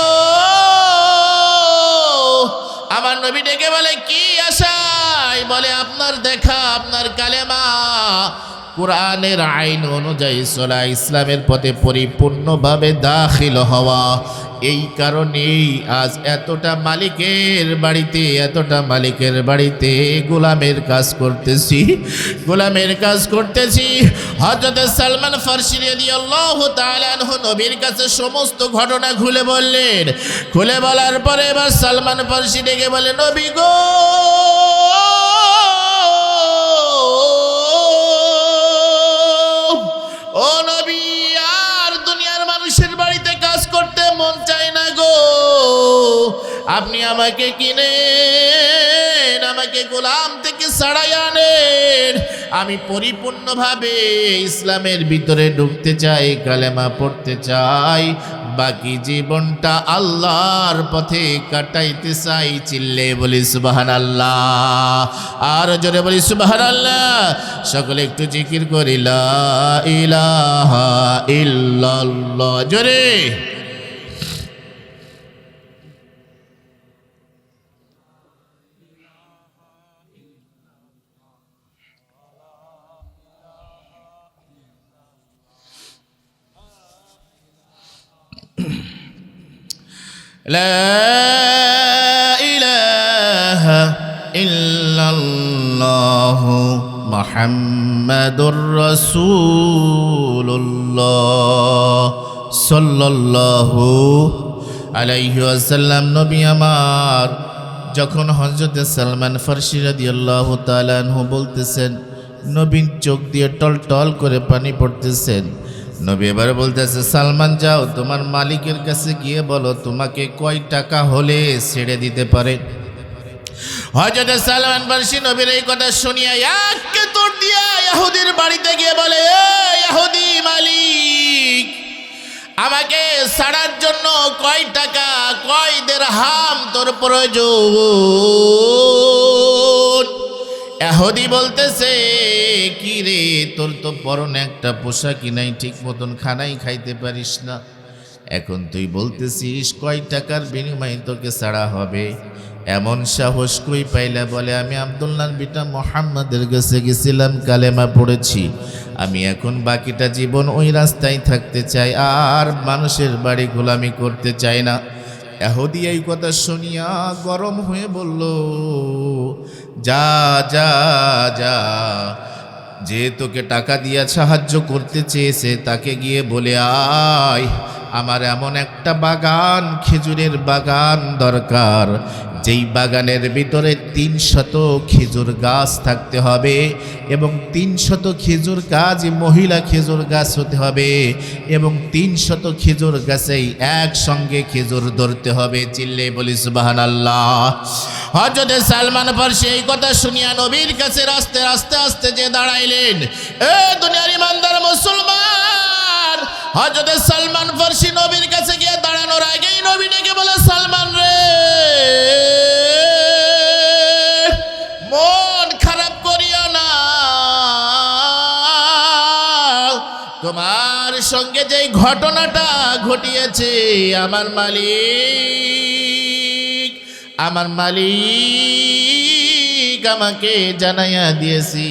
আমার নবী ডেকে বলে, কি আশায়? বলে, আপনার দেখা, আপনার কালেমা, কোরআনের আইন অনুযায়ী চলা, ইসলামের পথে পরিপূর্ণভাবে দাখিল হওয়া। এই কারণেই আজ এতটা মালিকের বাড়িতে গোলামের কাজ করতেছি। হযরত সালমান ফারসি রাদিয়াল্লাহু তাআলা আনহু নবীর কাছে সমস্ত ঘটনা খুলে বললেন। খুলে বলার পরে এবার সালমান ফারসি ডেকে বলে, নবী গো, ও নবী, আর দুনিয়ার মানুষের বাড়িতে কাজ করতে মন চায় না গো। আপনি আমাকে কিনেন, আমাকে গোলাম থেকে ছাড়াই আনেন। আমি পরিপূর্ণভাবে ইসলামের ভিতরে ঢুকতে চাই, কালেমা পড়তে চাই, বাকি জীবনটা আল্লাহর পথে কাটাইতে চাই। চিল্লে বলি সুবহানাল্লাহ, আর জোরে বলি সুবহানাল্লাহ। সকলে একটু জিকির করি লা ইলাহা ইল্লাল্লাহ, জোরে। লা ইলাহা ইল্লাল্লাহ মুহাম্মাদুর রাসূলুল্লাহ সাল্লাল্লাহু আলাইহি ওয়াসাল্লাম। নবী আমার যখন হযরত সালমান ফারসি রাদিয়াল্লাহু তাআলা আনহু বলতেছেন, নবীর চোখ দিয়ে টলটল করে পানি পড়তেছেন। নবী এবার বলতেছে, সালমান, যাও তোমার মালিকের কাছে গিয়ে বলো তোমাকে কয় টাকা হলে ছেড়ে দিতে পারে। হযরত সালমান ফারসি নবীর এই কথা শুনিয়া একে তোর দিয়া ইহুদির বাড়িতে গিয়ে বলে, ইহুদি মালিক, আমাকে ছাড়ার জন্য কয় টাকা, কয় দিরহাম তোর প্রয়োজন? ইহুদি বলতেছে, কি রে, তোর তো পরনে একটা পোশাকই নাই, ঠিক মতন খানাই খাইতে পারিস না, এখন তুই বলতেছিস কয় টাকার বিনিময়ে তোকে ছাড়া হবে? এমন সাহস কই পাইলা? বলে, আমি আব্দুল্লাহর বিটা মুহাম্মাদের কাছে গেছিলাম, কালেমা পড়েছি, আমি এখন বাকিটা জীবন ওই রাস্তায় থাকতে চাই, আর মানুষের বাড়ি গোলামি করতে চাই না। ইহুদি এই কথা শুনিয়া গরম হয়ে বলল, যা যা যা, যে তোকে টাকা দিয়া সাহায্য করতে চেয়েছে তাকে গিয়ে বলে আয়, আমার এমন একটা বাগান, খেজুরের বাগান দরকার, যেই বাগানের ভিতরে 300 খেজুর গাছ থাকতে হবে, এবং 300 খেজুর গাছ মহিলা খেজুর গাছ হতে হবে, এবং 300 খেজুর গাছেই একসঙ্গে খেজুর ধরতে হবে। চিল্লে বলি সুবহানাল্লাহ। হযরত সালমান ফারসি এই কথা শুনিয়া নবীর কাছে আস্তে আস্তে আস্তে যে দাঁড়াইলেন। এ দুনিয়ার ইমানদার মুসলমান, হযরত সালমান ফারসি নবীর কাছে গিয়ে দাঁড়ানোর আগেই নবী ডেকে বলে, সালমান রে, মন খারাপ করিও না, তোমার সঙ্গে যেই ঘটনাটা ঘটিয়েছে আমার মালিক আমাকে জানাইয়া দিয়েছি।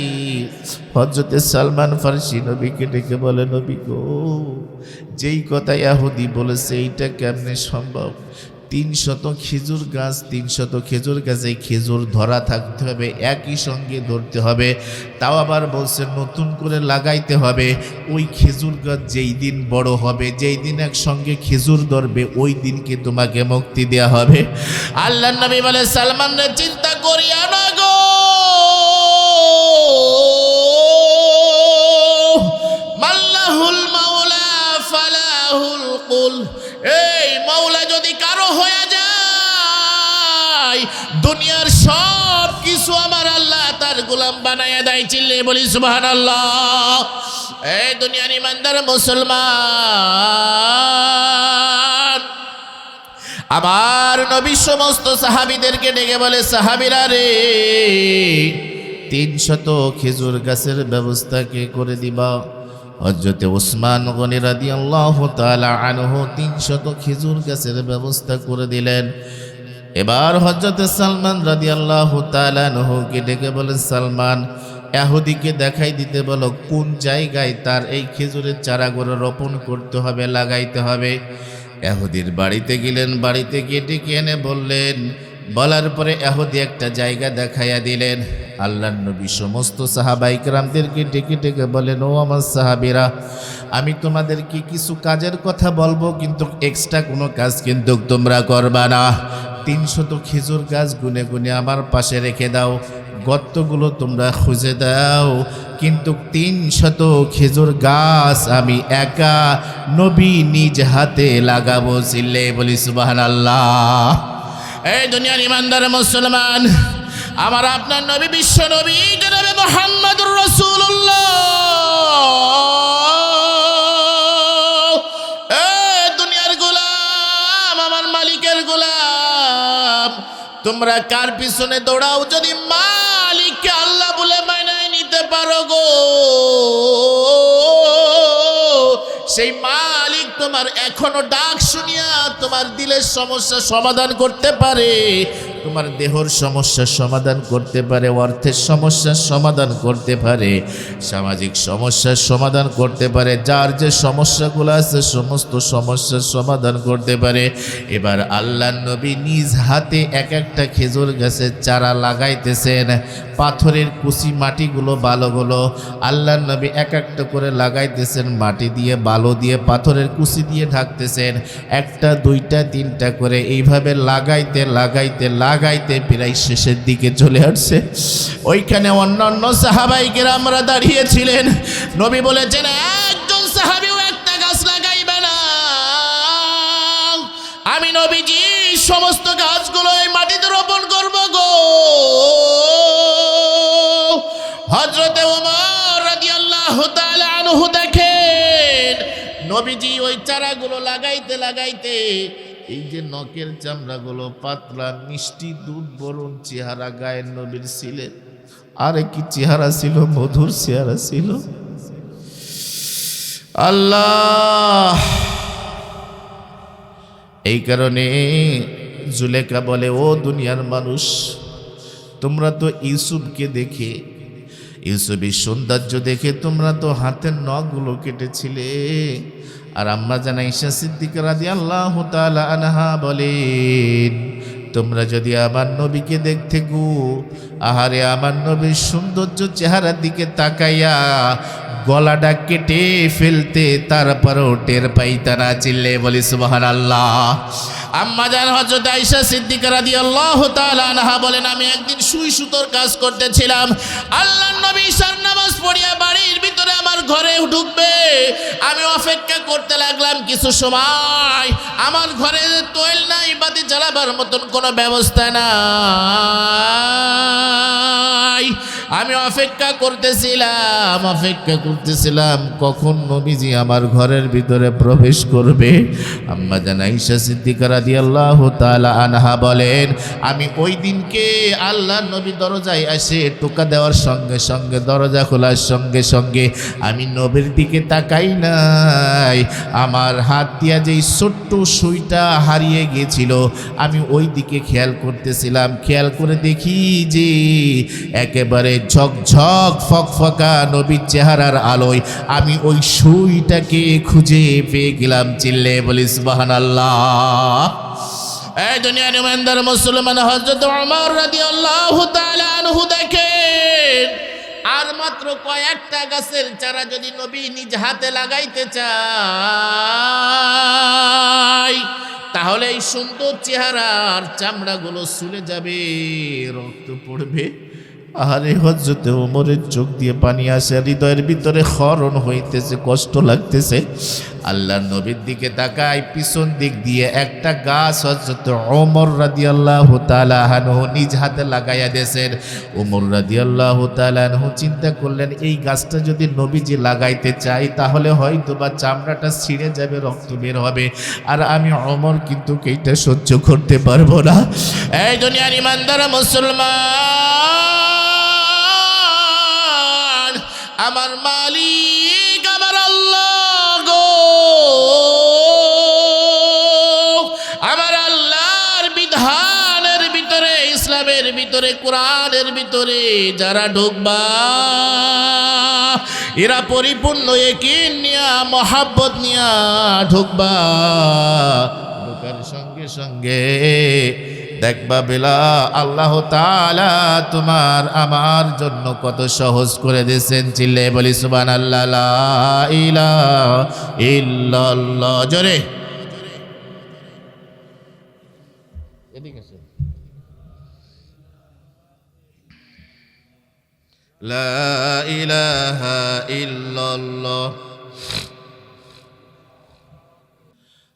হযরত সালমান ফারসি নবীকে ডেকে বলে, নবী গো, যেই কথা ইহুদি বলেছে এইটা কেমনে সম্ভব? 300 খেজুর গাছ, 300 খেজুর গাছে খেজুর ধরা থাকতে হবে, একই সঙ্গে ধরতে হবে, তাও আবার বলছে নতুন করে লাগাইতে হবে। ওই খেজুর গাছ যেই দিন বড় হবে, যেই দিন একসঙ্গে খেজুর ধরবে, ওই দিনকে তোমাকে মুক্তি দেয়া হবে। আল্লাহর নবী বলে, সালমান রে, চিন্তা করিয়া না গো, এই মওলা যদি কারো হয়ে যায়, দুনিয়ার সব কিছু আমার আল্লাহ তার গোলাম বানায়া দেয়। চিল্লে বলি সুবহানাল্লাহ। এই দুনিয়ার ইমানদার মুসলমান, আমার নবী সমস্ত সাহাবীদেরকে ডেকে বলে, সাহাবীরা রে, 300 খেজুর গাছের ব্যবস্থা কে করে দিবা? হযরতে ওসমান গনি রাদিয়াল্লাহু তাআলা আনহু 300 খেজুর গাছের ব্যবস্থা করে দিলেন। এবার হযরতে সালমান রাদিয়াল্লাহু তাআলা আনহুকে ডেকে বলেন, সালমান, ইহুদিকে দেখাই দিতে বলো কোন জায়গায় তার এই খেজুরের চারাগুলো রোপণ করতে হবে, লাগাইতে হবে। ইহুদির বাড়িতে গেলেন, বাড়িতে গিয়ে ডেকে এনে বললেন, বলার পরে ইহুদি একটা জায়গা দেখাইয়া দিলেন। আল্লাহর নবী সমস্ত সাহাবায়ে কেরামদেরকে ডেকে ডেকে বলেন, ও আমার সাহাবীরা, আমি তোমাদেরকে কিছু কাজের কথা বলবো, কিন্তু এক্সট্রা কোনো কাজ কিন্তু তোমরা করবা না। 300 খেজুর গাছ গুনে গুনে আমার পাশে রেখে দাও, গর্তগুলো তোমরা খুঁজে দাও, কিন্তু 300 খেজুর গাছ আমি একা নবী নিজ হাতে লাগাবো। চিল্লে বলি সুবহানাল্লাহ। এই দুনিয়ার ইমানদার মুসলমান, আমার আপনার নবী বিশ্ব নবী জনাবে মুহাম্মদুর রাসূলুল্লাহ, এই দুনিয়ার গোলাম, আমার মালিকের গোলাম, তোমরা কার পিছনে দৌড়াও? যদি মালিককে আল্লাহ বলে মানায় নিতে পারো গো, সেই মালিক তোমার এখনো ডাক শুনিয়া তোমার দিলের সমস্যা সমাধান করতে পারে, তোমার দেহর সমস্যার সমাধান করতে পারে, অর্থের সমস্যার সমাধান করতে পারে, সামাজিক সমস্যার সমাধান করতে পারে, যার যে সমস্যাগুলো আছে সমস্ত সমস্যার সমাধান করতে পারে। এবার আল্লাহর নবী নিজ হাতে এক একটা খেজুর গাছের চারা লাগাইতেছেন। পাথরের কুচি মাটিগুলো বালুগুলো আল্লাহর নবী এক একটা করে লাগাইতেছেন, মাটি দিয়ে বালু দিয়ে পাথরের কুচি দিয়ে ঢাকতেছেন, একটা দুইটা তিনটা করে এইভাবে লাগাইতে লাগাইতে লাগাইতে প্রায় শেষের দিকে চলে আসছে। ওইখানে অন্যান্য সাহাবায়ে কেরামরা দাঁড়িয়েছিলেন। নবী বলেছেন, একজন সাহাবীও একটা গাছ লাগাইবে না, আমি নবীজি সমস্ত গাছগুলো এই মাটিতে রোপণ করব গো। হযরতে ওমর রাদিয়াল্লাহু তাআলা আনহু দেখেন নবীজি ওই চারাগুলো লাগাইতে লাগাইতে এই যে নখের চামড়াগুলো পাতলা, মিষ্টি দুধ বরণ চেহারা গায়ের নবীর ছিলেন। আরে কি চেহারা ছিল, মধুর চেহারা ছিল। আল্লাহ, এই কারণে জুলেখা বলে, ও দুনিয়ার মানুষ, তোমরা তো ইউসুফকে দেখে, ইউসুফের সৌন্দর্য দেখে তোমরা তো হাতের নখগুলো কেটেছিলে। আর আম্মা জান আয়েশা সিদ্দিকা রাদিয়াল্লাহু তাআলা আনহা বলেন, তোমরা যদি আমার নবীকে দেখতে গো, আহারে আমার নবীর সৌন্দর্য চেহারার দিকে তাকাইয়া গলাটা কেটে ফেলতে, তারপরও টের পাইতা না। চিল্লে বলি সুবহানাল্লাহ। আম্মা জান হযরত আয়েশা সিদ্দিকা রাদিয়াল্লাহু তাআলা আনহা বলেন, আমি একদিন সুই সুতোর কাজ করতেছিলাম, আল্লাহর নবী ঈশার নামাজ পড়িয়া বাড়ির ভিতরে আমার ঘরে ঢুকবে, আমি অপেক্ষা করতে লাগলাম। কিছু সময় আমার ঘরে তৈল নাই, বাতি জ্বালাবার মতন কোনো ব্যবস্থা নাই, আমি অপেক্ষা করতেছিলাম কখন নবীজি আমার ঘরের ভিতরে প্রবেশ করবে। আম্মা জান আয়েশা সিদ্দিকা রাদিয়াল্লাহু তাআলা আনহা বলেন, আমি ওই দিনকে আল্লাহর নবী দরজায় এসে টোকা দেওয়ার সঙ্গে সঙ্গে, দরজা খোলার সঙ্গে সঙ্গে আমি নবীর দিকে তাকাই নাই, আমার হাত দিয়া যেই ছোট্ট সুইটা হারিয়ে গিয়েছিল আমি ওই দিকে খেয়াল করতেছিলাম। খেয়াল করে দেখি যে একেবারে ঝকঝক ফকফকা নবীর চেহারার আলোয় আমি ওই সুইটাকে খুঁজে পেয়ে গেলাম। চিল্লে বলি সুবহানাল্লাহ। এই দুনিয়ার ইমানদার মুসলমান, হযরত ওমর রাদিয়াল্লাহু তাআলা আনহু দেখেন, আর মাত্র কয়েকটা গাছের চারা যদি নবী নিজ হাতে লাগাইতে চায়, তাহলে এই সুন্দর চেহারার চামড়াগুলো চলে যাবে, রক্ত পড়বে, আরে হযরতে ওমরের চোখ দিয়ে পানি আসে, হৃদয়ের ভিতরে ক্ষরণ হইতেছে, কষ্ট লাগতেছে। আল্লাহর নবীর দিকে তাকায়, পিছন দিক দিয়ে একটা গাছ হযরতে ওমর রাদিয়াল্লাহু তাআলা আনহু নিজ হাতে লাগাইয়া দিয়েছেন। ওমর রাদিয়াল্লাহু তাআলা আনহু চিন্তা করলেন, এই গাছটা যদি নবীজি লাগাইতে চাই তাহলে হয়তো বা চামড়াটা ছিঁড়ে যাবে, রক্ত বের হবে, আর আমি ওমর কিন্তু এইটা সহ্য করতে পারবো না। এই দুনিয়ার ইমানদার মুসলমান, আমার মালিক আমার আল্লাহ গো, আমার আল্লাহর বিধানের ভিতরে, ইসলামের ভিতরে, কোরআনের ভিতরে যারা ঢুকবা, এরা পরিপূর্ণ ইয়াকিন নিয়া, মহাব্বত নিয়া ঢুকবা। ঢোকার সঙ্গে সঙ্গে দেখবা বেলা আল্লাহ তাআলা তোমার আমার জন্য কত সহজ করে দিয়েছেন। চিল্লে বলি সুবহানাল্লাহ, লা ইলাহা ইল্লাল্লাহ। জোরে এদিকে আসুন। লা ইলাহা ইল্লাল্লাহ।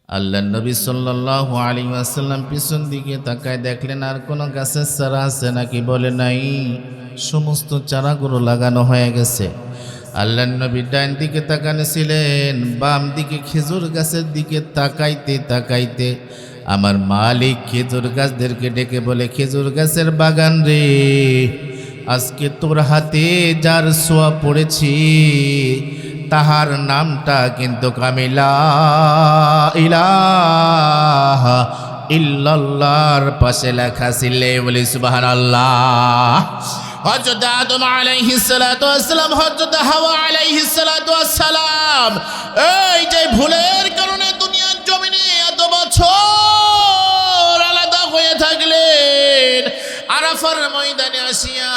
আল্লাহ নবী সাল্লাল্লাহু আলাইহি ওয়াসাল্লাম পিছন দিকে তাকায়, দেখলেন আর কোনো গাছের চারা আছে নাকি, বলে নাই, সমস্ত চারাগুলো লাগানো হয়ে গেছে। আল্লাহ নবী ডান দিকে তাকানো ছিলেন, বাম দিকে খেজুর গাছের দিকে তাকাইতে তাকাইতে আমার মালিক খেজুর গাছদেরকে ডেকে বলে, খেজুর গাছের বাগান রে, আজকে তোর হাতে যার ছোঁয়া পড়েছি তাহার নামটা কিন্তু কামিলা ইলাহা ইল্লাল্লাহর পাশে লেখা ছিল। বলি সুবহানাল্লাহ। হযরত আদম আলাইহিস সালাতু ওয়াস সালাম, হযরত হাওয়া আলাইহিস সালাতু ওয়াস সালাম এই যে ভুলের কারণে দুনিয়ার জমিনে এত বছর আলাদা হয়ে থাকলেন, আরাফার ময়দানে আসিয়া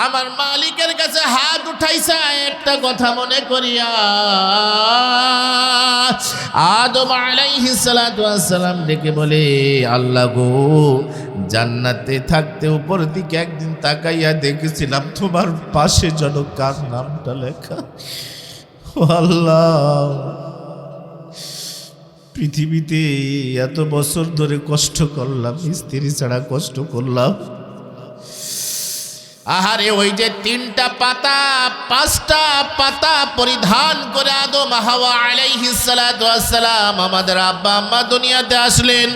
আমার মালিকের কাছে হাত উঠাইছে একটা কথা মনে করিয়া। আদম আলাইহিস সালাতু ওয়াস সালাম ডেকে বলে, আল্লাহ গো, জান্নাতে থাকতে উপর দিকে একদিন তাকাইয়া দেখেছিলাম তোমার পাশে যেন কার নামটা লেখা। আল্লাহ, পৃথিবীতে এত বছর ধরে কষ্ট করলাম, স্ত্রী ছাড়া কষ্ট করলাম। আহারে, ওই যে 3টা পাতা 5টা পাতা পরিধান করে আদম হাওয়া আলাইহিস সালাতু ওয়াস সালাম আমাদের আব্বা আম্মা দুনিয়াতে আসলেন।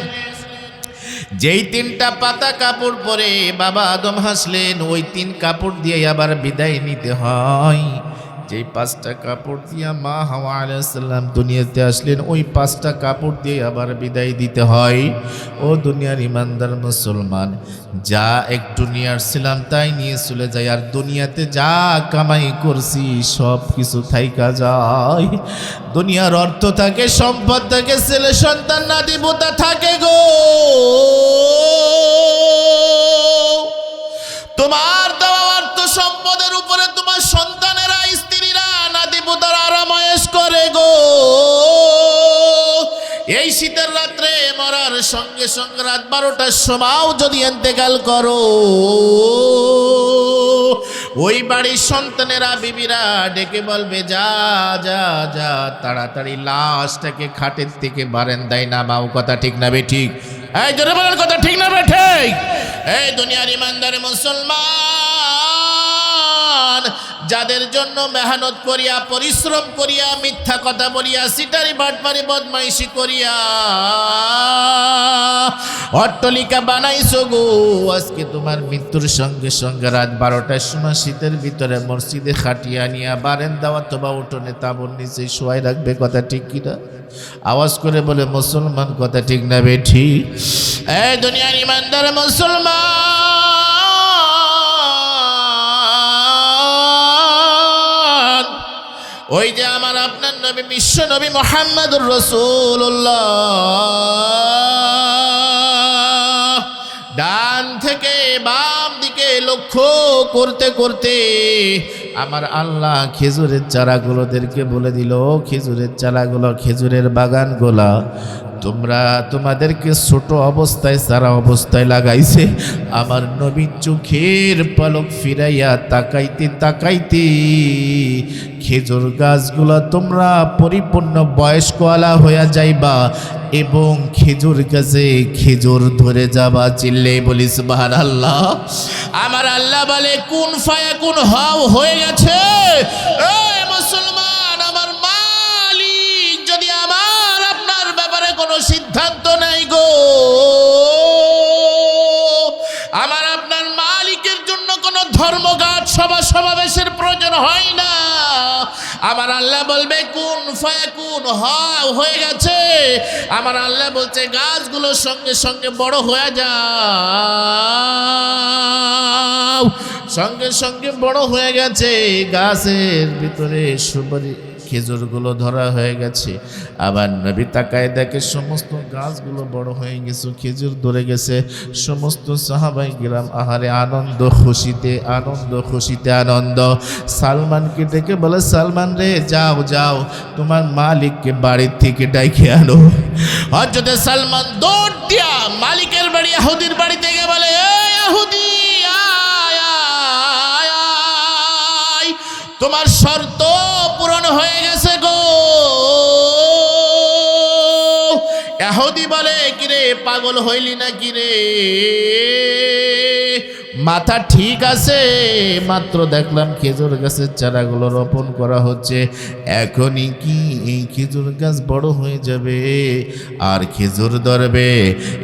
যেই 3টা পাতা কাপড় পরে বাবা আদম হাসলেন, ওই 3 কাপড় দিয়ে আবার বিদায় নিতে হয়। যেই 5টা কাপড় দিয়া মা হাওয়া আলাইহিস সালাম দুনিয়াতে আসলেন, ওই 5টা কাপড় দিয়ে আবার বিদায় দিতে হয়। ও দুনিয়ার ইমানদার মুসলমান, যা একটু নিয়ে আসছিলাম তাই নিয়ে চলে যায়, আর দুনিয়াতে যা কামাই করছি সব কিছু থাইকা যায়। দুনিয়ার অর্থ থাকে, সম্পদ থাকে, ছেলে সন্তান নাতি পোতা থাকে গো। তোমার দেওয়া অর্থ সম্পদের উপরে তোমার সন্তানেরা, স্ত্রীরা, নাতি পোতারা আরামায়েশ করে গো। এই শীতের রাত্রে মরার সঙ্গে সঙ্গে রাত 12টার সময়ও যদি ইন্তেকাল করো, ওই বাড়ির সন্তানেরা, বিবিরা ডেকে বলবে, যা যা যা তাড়াতাড়ি লাশটাকে খাটের থেকে বারান্দায় নামাও। কথা ঠিক না বে ঠিক? এই জোরে বলেন, কথা ঠিক না বে ঠিক? এই দুনিয়ার ইমানদার মুসলমান, যাদের জন্য মেহনত করিয়া, পরিশ্রম করিয়া, মিথ্যা কথা বলিয়া, সিটারি বাটপারি বদমাইশি করিয়া অট্টালিকা বানাইছো গো, আজকে তোমার মৃত্যুর সঙ্গে সঙ্গে রাত 12টার সময় শীতের ভিতরে মসজিদে খাটিয়া নিয়া বারান্দা অথবা উঠোনে তাঁবুর নিচে শোয়াই রাখবে। কথা ঠিক কিনা? আওয়াজ করে বলে মুসলমান, কথা ঠিক না বে ঠিক? এই দুনিয়ার ইমানদার মুসলমান, ওই যে আমার আপনার নবী, বিশ্ব নবী মুহাম্মদুর রাসূলুল্লাহ, ডান থেকে বাম দিকে লক্ষ্য করতে করতে আমার আল্লাহ খেজুরের চারাগুলোদেরকে বলে দিল, খেজুরের চারাগুলো, খেজুরের বাগানগুলা তোমরা তোমাদেরকে ছোট অবস্থায় সারা অবস্থায় লাগাইছে। আমার নবী চোখের পলক ফিরাইয়া তাকাইতে তাকাইতে খেজুর গাছগুলো তোমরা পরিপূর্ণ বয়স্কওয়ালা হইয়া যাইবা এবং খেজুর গাছে খেজুর ধরে যাবা। চিল্লে বলি সুবহানাল্লাহ। আমার আল্লাহ বলে কুন ফায়াকুন হও, হয়ে গেছে। এই মুসলমান, আমার মালিক যদি আমার আপনার ব্যাপারে কোনো সিদ্ধান্ত নাই গো, আমার আপনার মালিকের জন্য কোনো ধর্মঘাট সভা সমাবেশের প্রয়োজন হয় না। আমার আল্লাহ বলবে কুন ফায়াকুন হও, হয়ে গেছে। আমার আল্লাহ বলছে গাছগুলো সঙ্গে সঙ্গে বড় হয়ে যাও, সঙ্গে সঙ্গে বড় হয়ে গেছে। গাছের ভিতরে সুপারি খেজুরগুলো ধরা হয়ে গেছে। আবার নবী তাকায় দেখে সমস্ত গাছগুলো বড় হয়ে গেছে, খেজুর ধরে গেছে। সমস্ত সাহাবাই কিরাম আহারে আনন্দ খুশিতে আনন্দ, খুশিতে আনন্দ। সালমানকে ডেকে বলে, সালমান রে যাও যাও, তোমার মালিককে বাড়ির থেকে ডাইকে আনো। হযরত সালমান দৌড় দিয়া মালিকের বাড়ি ইহুদির বাড়ি থেকে বলে, এই ইহুদি আয় আয় আয়, তোমার শর্ত পূরণ হয়ে গেছে গো। ইহুদি বলে, কিরে পাগল হইলি না কিরে, মাথা ঠিক আছে? মাত্র দেখলাম খেজুর গাছের চারাগুলো রোপণ করা হচ্ছে, এখনই কি এই খেজুর গাছ বড় হয়ে যাবে আর খেজুর ধরবে?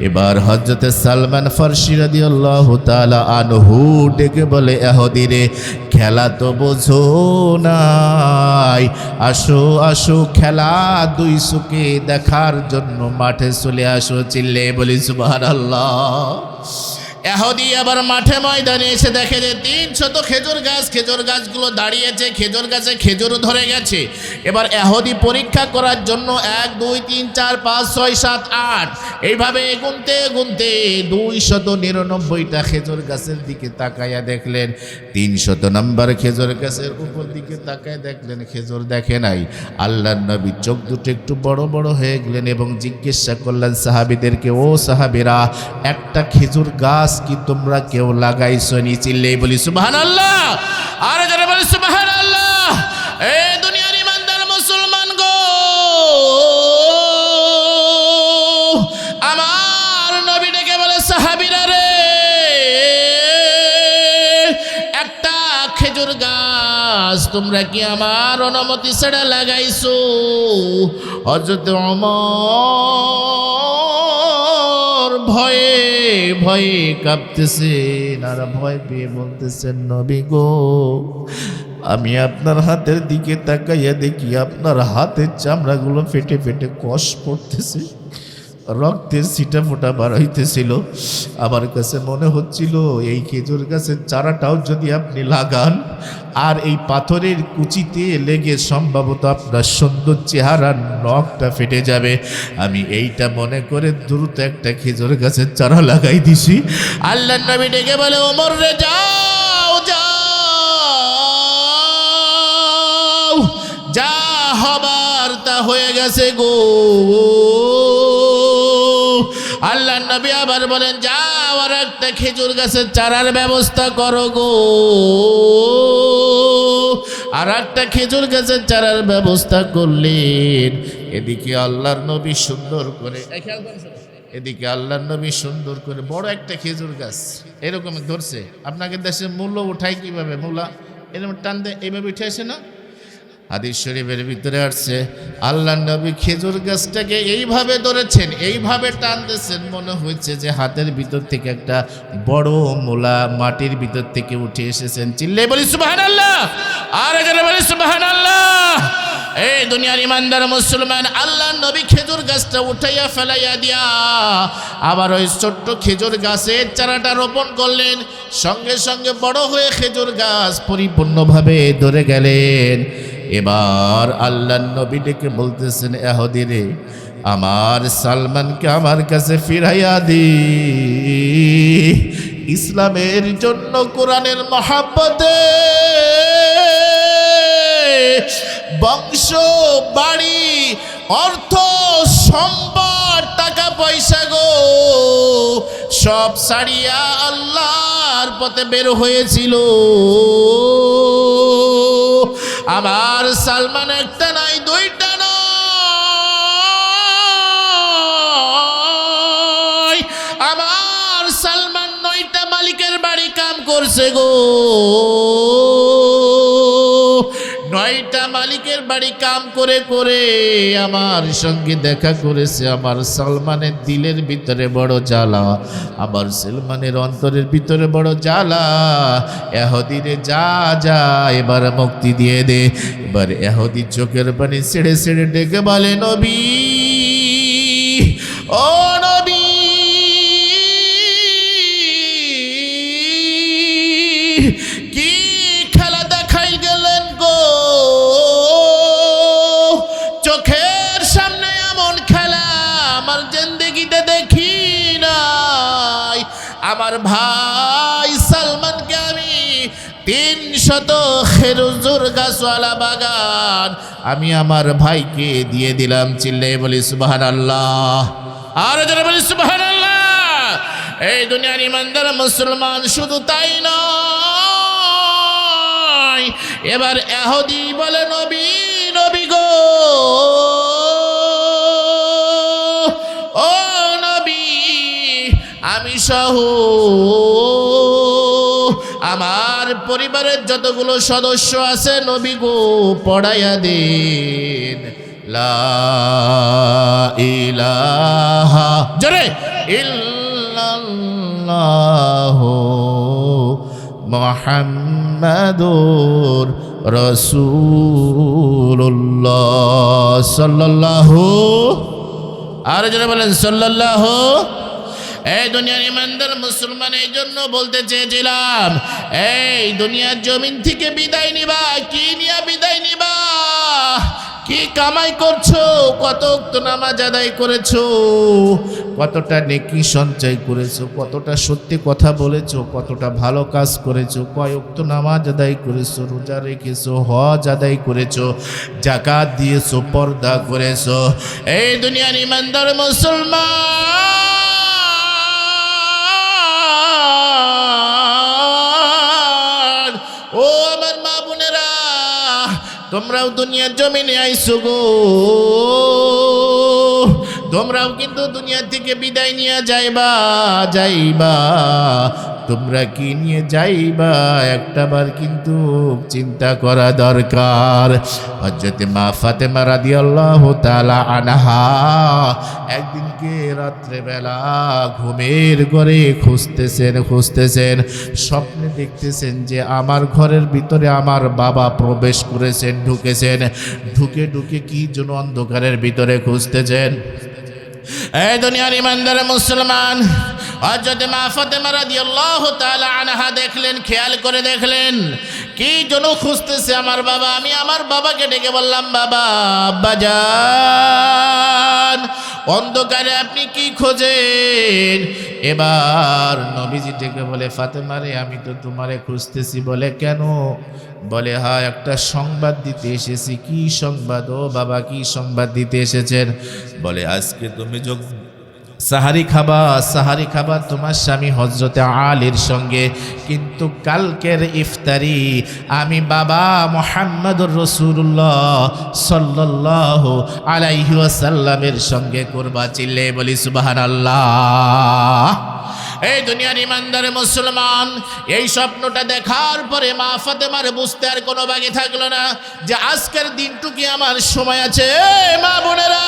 এবার হযরত সালমান ফারসি রাদিয়াল্লাহু তাআলা আনহু ডেকে বলে, ইহুদি রে খেলা তো বোঝো নাই, আসো আসো খেলা দুই চোখে দেখার জন্য মাঠে চলে আসো। চিল্লে বলি সুবহানাল্লাহ। ইহুদি আবার মাঠে ময়দানে এসে দেখে যে 300 খেজুর গাছ, খেজুর গাছগুলো দাঁড়িয়েছে, খেজুর গাছে খেজুর ধরে গেছে। এবার ইহুদি পরীক্ষা করার জন্য 1 2 3 4 5 6 7 8 এইভাবে গুনতে গুনতে 299টা খেজুর গাছের দিকে তাকাইয়া দেখলেন। 300 নম্বর খেজুর গাছের উপর দিকে তাকায় দেখলেন খেজুর দেখে নাই। আল্লাহর নবী চোখ দুটো একটু বড় বড় হয়ে গেলেন এবং জিজ্ঞাসা করলেন সাহাবীদেরকে, ও সাহাবীরা, একটা খেজুর গাছ কি তোমরা কেউ লাগাইছো নি? চিল্লেই বলি সুবহানাল্লাহ। আর যারা বলি সুবহানাল্লাহ। এই দুনিয়ার ইমানদার মুসলমান গো, আমার নবী ডেকে বলে, সাহাবীরা রে, একটা খেজুর গাছ তোমরা কি আমার অনুমতি ছাড়া লাগাইছো? হযরত ওমর ভয়ে ভয়ে কাঁপতেছেন আর ভয় পেয়ে বলতেছেন, নবী গো, আমি আপনার হাতের দিকে তাকাইয়া দেখি আপনার হাতের চামড়াগুলো ফেটে ফেটে কষ পড়তেছে, রক্তের ছিটা ফোটা বার হইতেছিল। আমার কাছে মনে হচ্ছিল এই খেজুর গাছের চারাটাও যদি আপনি লাগান আর এই পাথরের কুচিতে লেগে সম্ভবত আপনার সুন্দর চেহারার নখটা ফেটে যাবে। আমি এইটা মনে করে দ্রুত একটা খেজুর গাছের চারা লাগাই দিছি। আল্লাহর নবী ডেকে বলে, ওমর রে যাও যাও, যা হবার তা হয়ে গেছে গো। আল্লাহর নবী আবার বলেন, যাও আর একটা খেজুর গাছের চারার ব্যবস্থা করো গো। আর একটা খেজুর গাছের চারার ব্যবস্থা করলেন। এদিকে আল্লাহর নবী সুন্দর করে, এদিকে আল্লাহর নবী সুন্দর করে বড় একটা খেজুর গাছ এরকম ধরছে। আপনাকে দেশে মূল্য উঠায় কিভাবে? মূলা এরকম টান দেয়, এইভাবে উঠে আসে না? হাদিস শরীফের ভিতরে আসছে, আল্লাহর নবী খেজুর গাছটাকে এইভাবে ধরেছেন, এইভাবে টানতেছেন, মনে হচ্ছে যে হাতের ভিতর থেকে একটা বড় মূলা মাটির ভিতর থেকে উঠে এসেছেন। চিল্লে বলি সুবহানাল্লাহ। আর এখানে বলি সুবহানাল্লাহ। এই দুনিয়ার ইমানদার মুসলমান, আল্লাহর নবী খেজুর গাছটা উঠাইয়া ফেলাইয়া দিয়া আবার ওই ছোট্ট খেজুর গাছের চারাটা রোপণ করলেন। সঙ্গে সঙ্গে বড় হয়ে খেজুর গাছ পরিপূর্ণভাবে ধরে গেলেন। এবার আল্লাহর নবী ডেকে বলতেছেন, ইহুদি রে, আমার সালমানকে আমার কাছে ফিরাইয়া দি। ইসলামের জন্য, কোরআনের মহব্বতে বংশ বাড়ি অর্থ সম্পদ টাকা পয়সা গো সব ছাড়িয়া আল্লাহর পথে বের হয়েছিল। আমার সালমান একটা নাই দুইটা নয়, আমার সালমান 9টা মালিকের বাড়ি কাম করছে গো, 9টা মালিকের বাড়ি কাম করে করে আমার সঙ্গে দেখা করেছে। আমার সালমানের দিলের ভিতরে বড় জ্বালা, আমার সালমানের অন্তরের ভিতরে বড় জ্বালা। এহুদিরে যা যা এবার মুক্তি দিয়ে দে। এবার এহুদি চোখের পানি ছেড়ে ছেড়ে ডেকে বলে, নবী ও নবী, কি খেলা দেখাই গেলেন গো, চোখের সামনে এমন খেলা আমার জিন্দেগিতে দেখি নাই। আমার ভাই সালমানকে আমি 300 খেজুর গাছওয়ালা বাগান আমি আমার ভাইকে দিয়ে দিলাম। চিল্লাই বলি সুবহানাল্লাহ, আর যারা বলি সুবহানাল্লাহ। এই দুনিয়ার ইমানদার মুসলমান শুধু তাই নয়, এবার এহুদি বলে, নবী নবী গো, ও নবী, আমি সহ আমার পরিবারের যতগুলো সদস্য আছে নবী গো পড়াইয়া দেন লা ইলাহা জোরে ইল্লাল্লাহু মুহাম্মাদুর রাসূলুল্লাহ সাল্লাল্লাহু, আর যারা বলেন সাল্লাল্লাহু। এই দুনিয়ার ইমানদার মুসলমান, এই জন্য বলতে চেয়েছিলাম, এই দুনিয়ার জমিন থেকে বিদায় নিবা, কি নিয়া বিদায় নিবা? কি কামাই করছো? কত ওয়াক্ত নামাজ আদায় করেছো? কতটা নেকি সঞ্চয় করেছো? কতটা সত্যি কথা বলেছো? কতটা ভালো কাজ করেছো? কয় ওয়াক্ত নামাজ আদায় করেছো? রোজা রেখেছো? হজ আদায় করেছো? যাকাত দিয়েছো? পর্দা করেছো? এই দুনিয়ার ইমানদার মুসলমান, ও আমার মা বোনেরা, তোমরাও দুনিয়ার জমিনে আইছো গো, তোমরাও কিন্তু দুনিয়া থেকে বিদায় নিয়ে যাইবা। তোমরা কি নিয়ে যাইবা একটাবার কিন্তু চিন্তা করা দরকার। হযরত মা ফাতেমা রাদিয়াল্লাহু তাআলা আনহা একদিনকে রাত্রেবেলা ঘুমের ঘরে খুঁজতেছেন, স্বপ্নে দেখতেছেন যে আমার ঘরের ভিতরে আমার বাবা প্রবেশ করেছেন, ঢুকে কি যেন অন্ধকারের ভিতরে খুঁজতেছেন। এই দুনিয়ার ইমানদার মুসলমান, হযরত মা ফাতেমা রাদিয়াল্লাহু তাআলা আনহা দেখলেন, খেয়াল করে দেখলেন কি যেন খুঁজতেছে আমার বাবা। আমি আমার বাবাকে ডেকে বললাম, বাবা, আব্বাজান, অন্ধকারে আপনি কি খোঁজেন? এবার নবীজি ডেকে বলে, ফাতেমা রে, আমি তো তোমারে খুঁজতেছি। বলে, কেন? বলে, হ্যাঁ, একটা সংবাদ দিতে এসেছি। কি সংবাদ? ও বাবা, কি সংবাদ দিতে এসেছেন? বলে, আজকে তুমি যখন সাহারি খাবা তোমার স্বামী হযরতে আলীর সঙ্গে, কিন্তু কালকের ইফতারি আমি বাবা মুহাম্মদুর রাসূলুল্লাহ সাল্লাল্লাহু আলাইহি ওয়াসাল্লামের সঙ্গে করবা। চিল্লে বলি সুবহানাল্লাহ। এই দুনিয়ার ইমানদার মুসলমান, এই স্বপ্নটা দেখার পরে মা ফাতেমার বুঝতে আর কোনো বাকি থাকলো না যে আজকের দিনটুকু আমার সময় আছে। মা বোনেরা,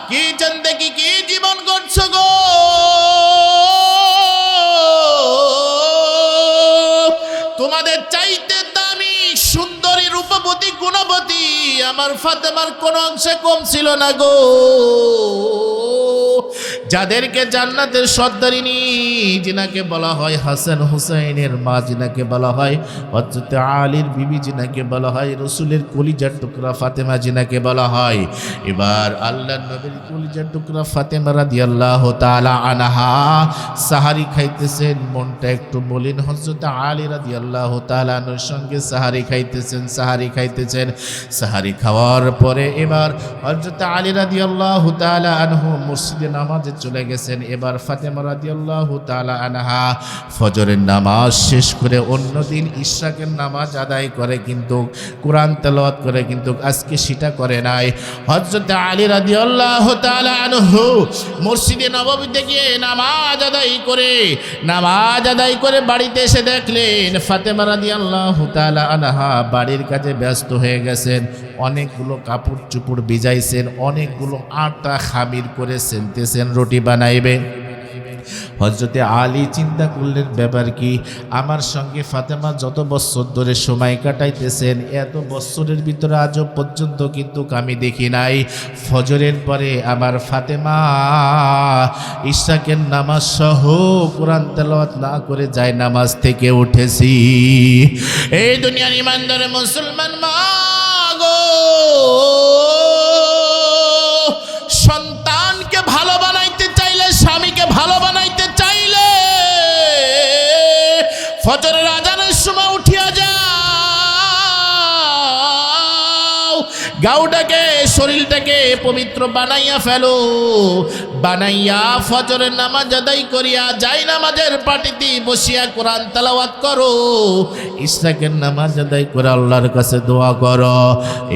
কি জিন্দেগি, কি জীবন করছো গো? তোমাদের চাইতে দামি, সুন্দরী, রূপবতী, গুণবতী আমার ফাতেমার কোন অংশে কম ছিল না গো। যাদেরকে জান্নাতের সর্দারিনী যিনাকে বলা হয় হাসান হুসাইনের মা যিনাকে বলা হয় হযরত আলীর বিবি যিনাকে বলা হয় রসুলের কলিজার টুকরা ফাতেমা যিনাকে বলা হয় এবার আল্লাহর নবীর কলিজার টুকরা ফাতেমা রাদিয়াল্লাহু তাআলা আনহা সাহারি খাইতেছেন মনটা একটু মলিন হযরত আলী রাদিয়াল্লাহু তাআলা আনহুর সঙ্গে সাহারি খাইতেছেন সাহারি খাওয়ার পরে এবার হযরত আলী রাদিয়াল্লাহু তাআলা আনহু মসজিদে নামাজে চলে গেছেন এবার ফাতেমা রাদিয়াল্লাহু তাআলা আনহা ফজরের নামাজ শেষ করে অন্যদিন ইশরাকের নামাজ আদায় করে কিন্তু কোরআন তেলাওয়াত করে কিন্তু আজকে সেটা করে নাই হযরত আলী রাদিয়াল্লাহু তাআলা আনহু মসজিদে নববীতে গিয়ে নামাজ আদায় করে বাড়িতে এসে দেখলেন ফাতেমা রাদিয়াল্লাহু তাআলা আনহা বাড়ির কাজে ব্যস্ত হয়ে গেছেন অনেকগুলো কাপড় চোপড় ভিজাইছেন অনেকগুলো আটা খামির করে সেনতেছেন রুটি বানাইবে হযরতে আলী চিন্তা করলেন ব্যাপার কি আমার সঙ্গে ফাতেমা যত বছর ধরে সময় কাটাইতেছেন এত বছরের ভিতরে আজও পর্যন্ত কিন্তু আমি দেখি নাই ফজরের পরে আমার ফাতেমা ইশরাকের নামাজ সহ কোরআন তেলাওয়াত না করে যায় নামাজ থেকে উঠেছি এই দুনিয়ার ইমানদার মুসলমান মা গো সন্তানকে ভালো বানাইতে চাইলে স্বামীকে ভালো বানাইতে চাইলে ফজরের আজানের সময় উঠিয়া যাও গাউটাকে শরীরটাকে পবিত্র বানাইয়া ফেলো বানাইয়া ফজরের নামাজ আদায় করিয়া যাই নামাজের পাটিতে বসিয়া কোরআন তেলাওয়াত করো ইশরাকের নামাজ আদায় করে আল্লাহর কাছে দোয়া করো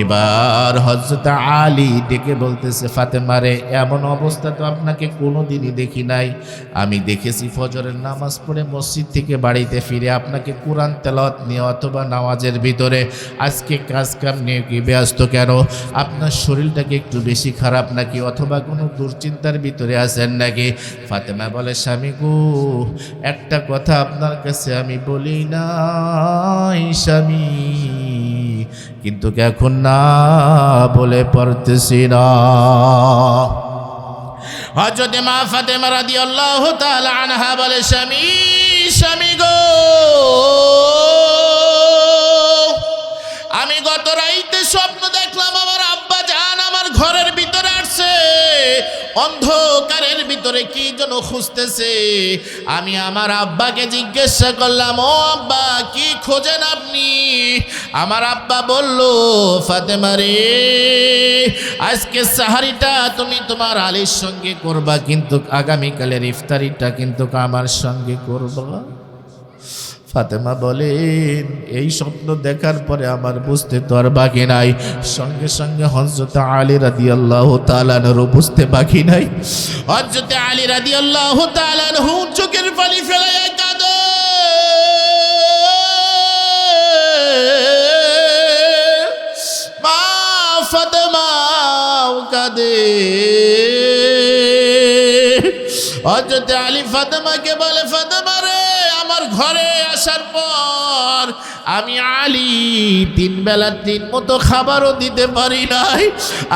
এবার হযরত আলী ডেকে বলতেছে ফাতেমারে এমন অবস্থা তো আপনাকে কোনোদিনই দেখি নাই আমি দেখেছি ফজরের নামাজ পড়ে মসজিদ থেকে বাড়িতে ফিরে আপনাকে কোরআন তেলাওয়াত নিয়ে অথবা নামাজের ভিতরে আজকে কাজ কাম নিয়ে কি ব্যস্ত কেন আপনার শরীরটাকে একটু বেশি খারাপ নাকি অথবা কোনো দুশ্চিন্তার ভিতরে আছেন নাকি ফাতেমা বলে স্বামী গো একটা কথা আপনার কাছে আমি বলি নাই স্বামী কিন্তু এখন না বলে পারতেছি না হযরত মা ফাতেমা রাদিয়াল্লাহু তাআলা আনহা বলে স্বামী গো আমি গত রাইতে স্বপ্ন দেখলাম আমার আব্বা জান আমার ঘরের ভিতরে আসছে অন্ধকারের ভিতরে কি যেন খুঁজতেছে আমি আমার আব্বাকে জিজ্ঞাসা করলাম ও আব্বা কি খোঁজেন আপনি আমার আব্বা বলল ফাতেমা রে আজকে সাহারিটা তুমি তোমার আলীর সঙ্গে করবা কিন্তু আগামীকালের ইফতারিটা কিন্তু আমার সঙ্গে করবা ফাতেমা বলেন এই স্বপ্ন দেখার পরে আমার বুঝতে তো আর বাকি নাই সঙ্গে সঙ্গে হযরত আলী রাদিয়াল্লাহু তাআলা আনহু বুঝতে বাকি নাই হযরত আলী রাদিয়াল্লাহু তাআলা আনহু চোখের পানি ফেলাইয়া কাঁদে মা ফাতেমা কাঁদে হযরত আলী ফাতেমাকে বলে ফাতেমা রে আমার ঘরে আসার পর আমি আলী 3 বেলা 3 মতো খাবারও দিতে পারি নাই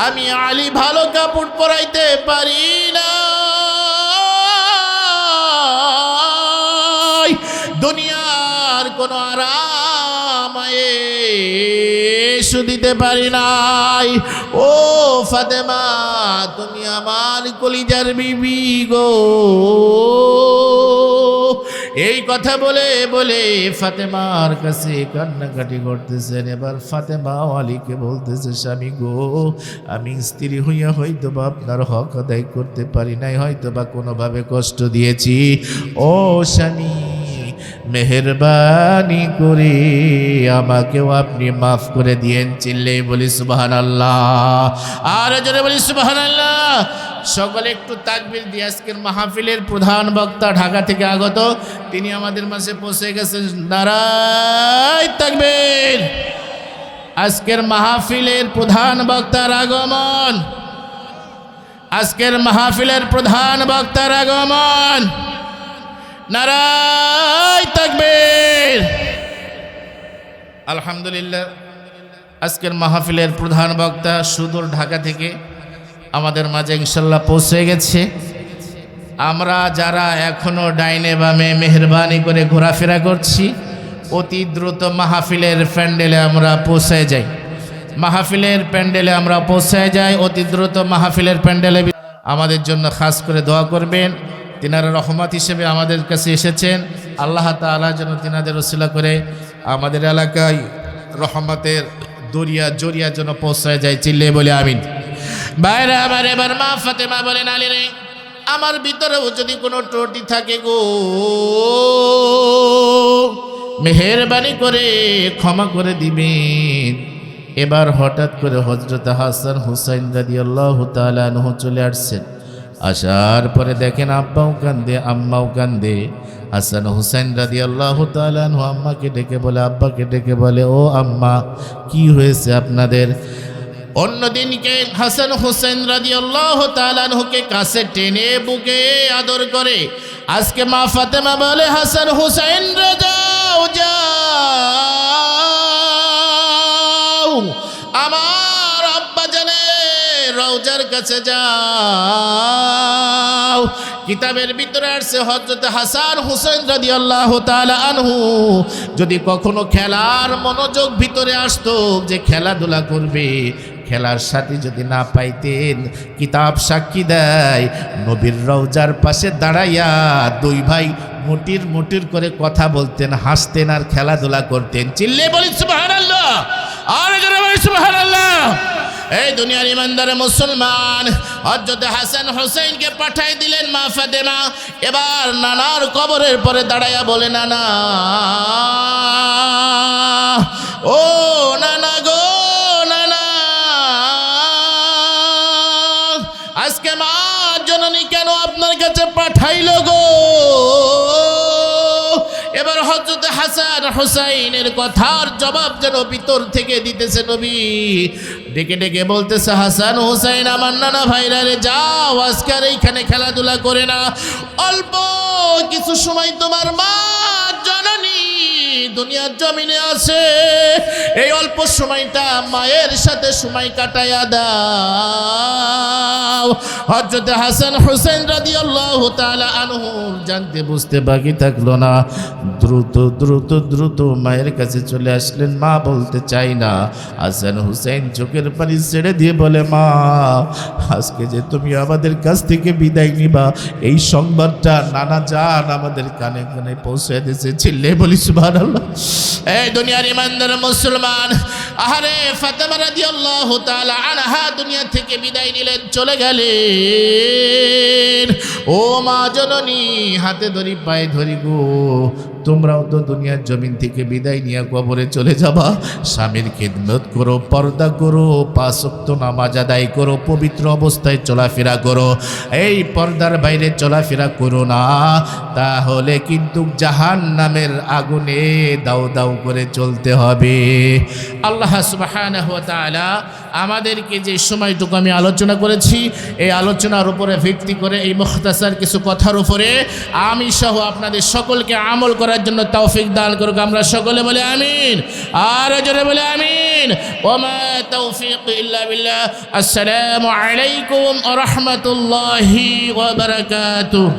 আমি আলী ভালো কাপড় পরাইতে পারি না দুনিয়ার কোনো আরাম দিতে পারি নাই ও ফাতেমা তুমি আমার কলিজার বিবি গো এই কথা বলে বলে ফাতেমার কাছে কান্নাকাটি করতেছেন এবার ফাতেমা আলীকে বলতেছে স্বামী গো আমি স্ত্রী হইয়া হয়তো বা আপনার হক আদায় করতে পারি নাই হয়তো বা কোনোভাবে কষ্ট দিয়েছি ও স্বামী মেহেরবানি করে আমাকেও আপনি মাফ করে দিয়েন চিল্লে বলি সুবহানাল্লাহ আর জোরে বলি সুবহানাল্লাহ সকলে একটু তাকবীর দিয়ে আজকের মাহফিলের প্রধান বক্তা ঢাকা থেকে আগত তিনি আমাদের মাঝে পৌঁছে গেছেন নারায়ে তাকবীর আজকের মাহফিলের প্রধান বক্তার আগমন আজকের মাহফিলের প্রধান বক্তার আগমন নারায়ে তাকবীর আলহামদুলিল্লাহ আজকের মাহফিলের প্রধান বক্তা সুদূর ঢাকা থেকে আমাদের মাঝে ইনশাআল্লাহ পৌঁছে গেছে আমরা যারা এখনো ডাইনে বামে মেহেরবানি করে ঘোরাফেরা করছি, অতি দ্রুত মাহফিলের প্যান্ডেলে আমরা পৌঁছে যাই। মাহফিলের প্যান্ডেলে আমরা পৌঁছে যাই, অতি দ্রুত মাহফিলের প্যান্ডেলে। আমাদের জন্য খাস করে দোয়া করবেন। তিনারা রহমত হিসেবে আমাদের কাছে এসেছেন। আল্লাহ তাআলা যেন তিনাদের ওসিলা করে আমাদের এলাকায় রহমতের দরিয়া জরিয়া যেন পৌঁছায় যায়। চিল্লে বলে আমিন। বাইরে আবার এবার মা ফাতেমা বলেন, আলী রে, আমার ভিতরেও যদি কোনো ত্রুটি থাকে গো, মেহেরবানি করে ক্ষমা করে দিবেন। এবার হঠাৎ করে হযরত হাসান হুসাইন রাদিয়াল্লাহু তাআলা আনহু চলে আসছেন। আসার পরে দেখেন আব্বাও কান্দে, আম্মাও কান্দে। হাসান হুসাইন রাদিয়াল্লাহু তাআলা আনহু আম্মাকে ডেকে বলে, আব্বাকে ডেকে বলে, ও আম্মা, কি হয়েছে আপনাদের? অন্যদিনকে হাসান হুসাইন রাদিয়াল্লাহু তাআলা আনহুকে কাছে টেনে বুকে আদর করে। আজকে মা ফাতেমা বলে, হাসান হুসাইন রে যাও যাও, আমার আব্বা জানে রওজার কাছে যাও। কিতাবের ভিতরে আসছে হযরত হাসান হুসাইন রাদিয়াল্লাহু তাআলা আনহু যদি কখনো খেলার মনোযোগ ভিতরে আসতো, যে খেলাধুলা করবে, খেলার সাথে যদি না পাইতেন, কিতাব সাক্ষী দেয় নবীর রওজার পাশে দাঁড়াইয়া দুই ভাই মুটির মুটির করে কথা বলতেন, হাসতেন আর খেলাধুলা করতেন। চিল্লে বলি সুবহানাল্লাহ, আর জোরে বলি সুবহানাল্লাহ। এই দুনিয়ার ইমানদার মুসলমান হযরত হাসান হুসাইনকে পাঠাই দিলেন মা ফাতেমা। এবার নানার কবরের পরে দাঁড়াইয়া বলে, নানা, ও নানা গো, নানা, আজকে মা জননী কেন আপনার কাছে পাঠাইল গো? এবার হযরত হাসান হুসাইনের কথার জবাব যেন ভিতর থেকে দিতেছে নবী। ডেকে ডেকে বলতেছে, হাসান হুসাইন, আমার নানা ভাইরা রে, যাও, আজকে আর এইখানে খেলাধুলা করে না। অল্প কিছু সময় তোমার মা জননী দুনিয়ার জমিনে আছে, এই অল্প সময়টা মায়ের সাথে সময় কাটাইয়া দাও। হযরত হাসান হুসাইন রাদিয়াল্লাহু তাআলা আনহু জানতে বুঝতে বাকি থাকলো না, দ্রুত দ্রুত দ্রুত মায়ের কাছে চলে আসলেন। মা বলতে চাই না। হাসান হুসাইন চোখের পানি ছেড়ে দিয়ে বলে, মা, আজকে যে তুমি আমাদের কাছ থেকে বিদায় নিবা, এই সংবাদটা নানা জান আমাদের কানে কানে পৌঁছে দিয়েছে। চিল্লে বলি সুবহানাল্লাহ। এই দুনিয়ার ইমানদার মুসলমান, আহারে ফাতেমা রাদিয়াল্লাহু তাআলা আনহা দুনিয়া থেকে বিদায় নিলেন, চলে গেলেন। ও মা জননী, হাতে ধরি পায়ে ধরি গো, তোমরাও তো দুনিয়ার জমিন থেকে বিদায় নিয়ে কবরে চলে যাবা। স্বামীর খিদমত করো, পর্দা করো, 5 ওয়াক্ত নামাজ আদায় করো, পবিত্র অবস্থায় চলাফেরা করো। এই পর্দার বাইরে চলাফেরা করো না, তাহলে কিন্তু জাহান্নামের আগুনে দাউ দাউ করে চলতে হবে। আল্লাহ সুবহানাহু ওয়া তাআলা আমাদেরকে যে সময়টুকু আমি আলোচনা করেছি, এই আলোচনার উপরে ভিত্তি করে, এই মুখতাসার কিছু কথার উপরে আমি সহ আপনাদের সকলকে আমল করার জন্য তৌফিক দান করুক। আমরা সকলে বলে আমিন, আর জোরে বলে আমিন। ওমা তৌফিক ইল্লা বিল্লাহ। আসসালামু আলাইকুম ওয়া রাহমাতুল্লাহি ওয়া বারাকাতুহু।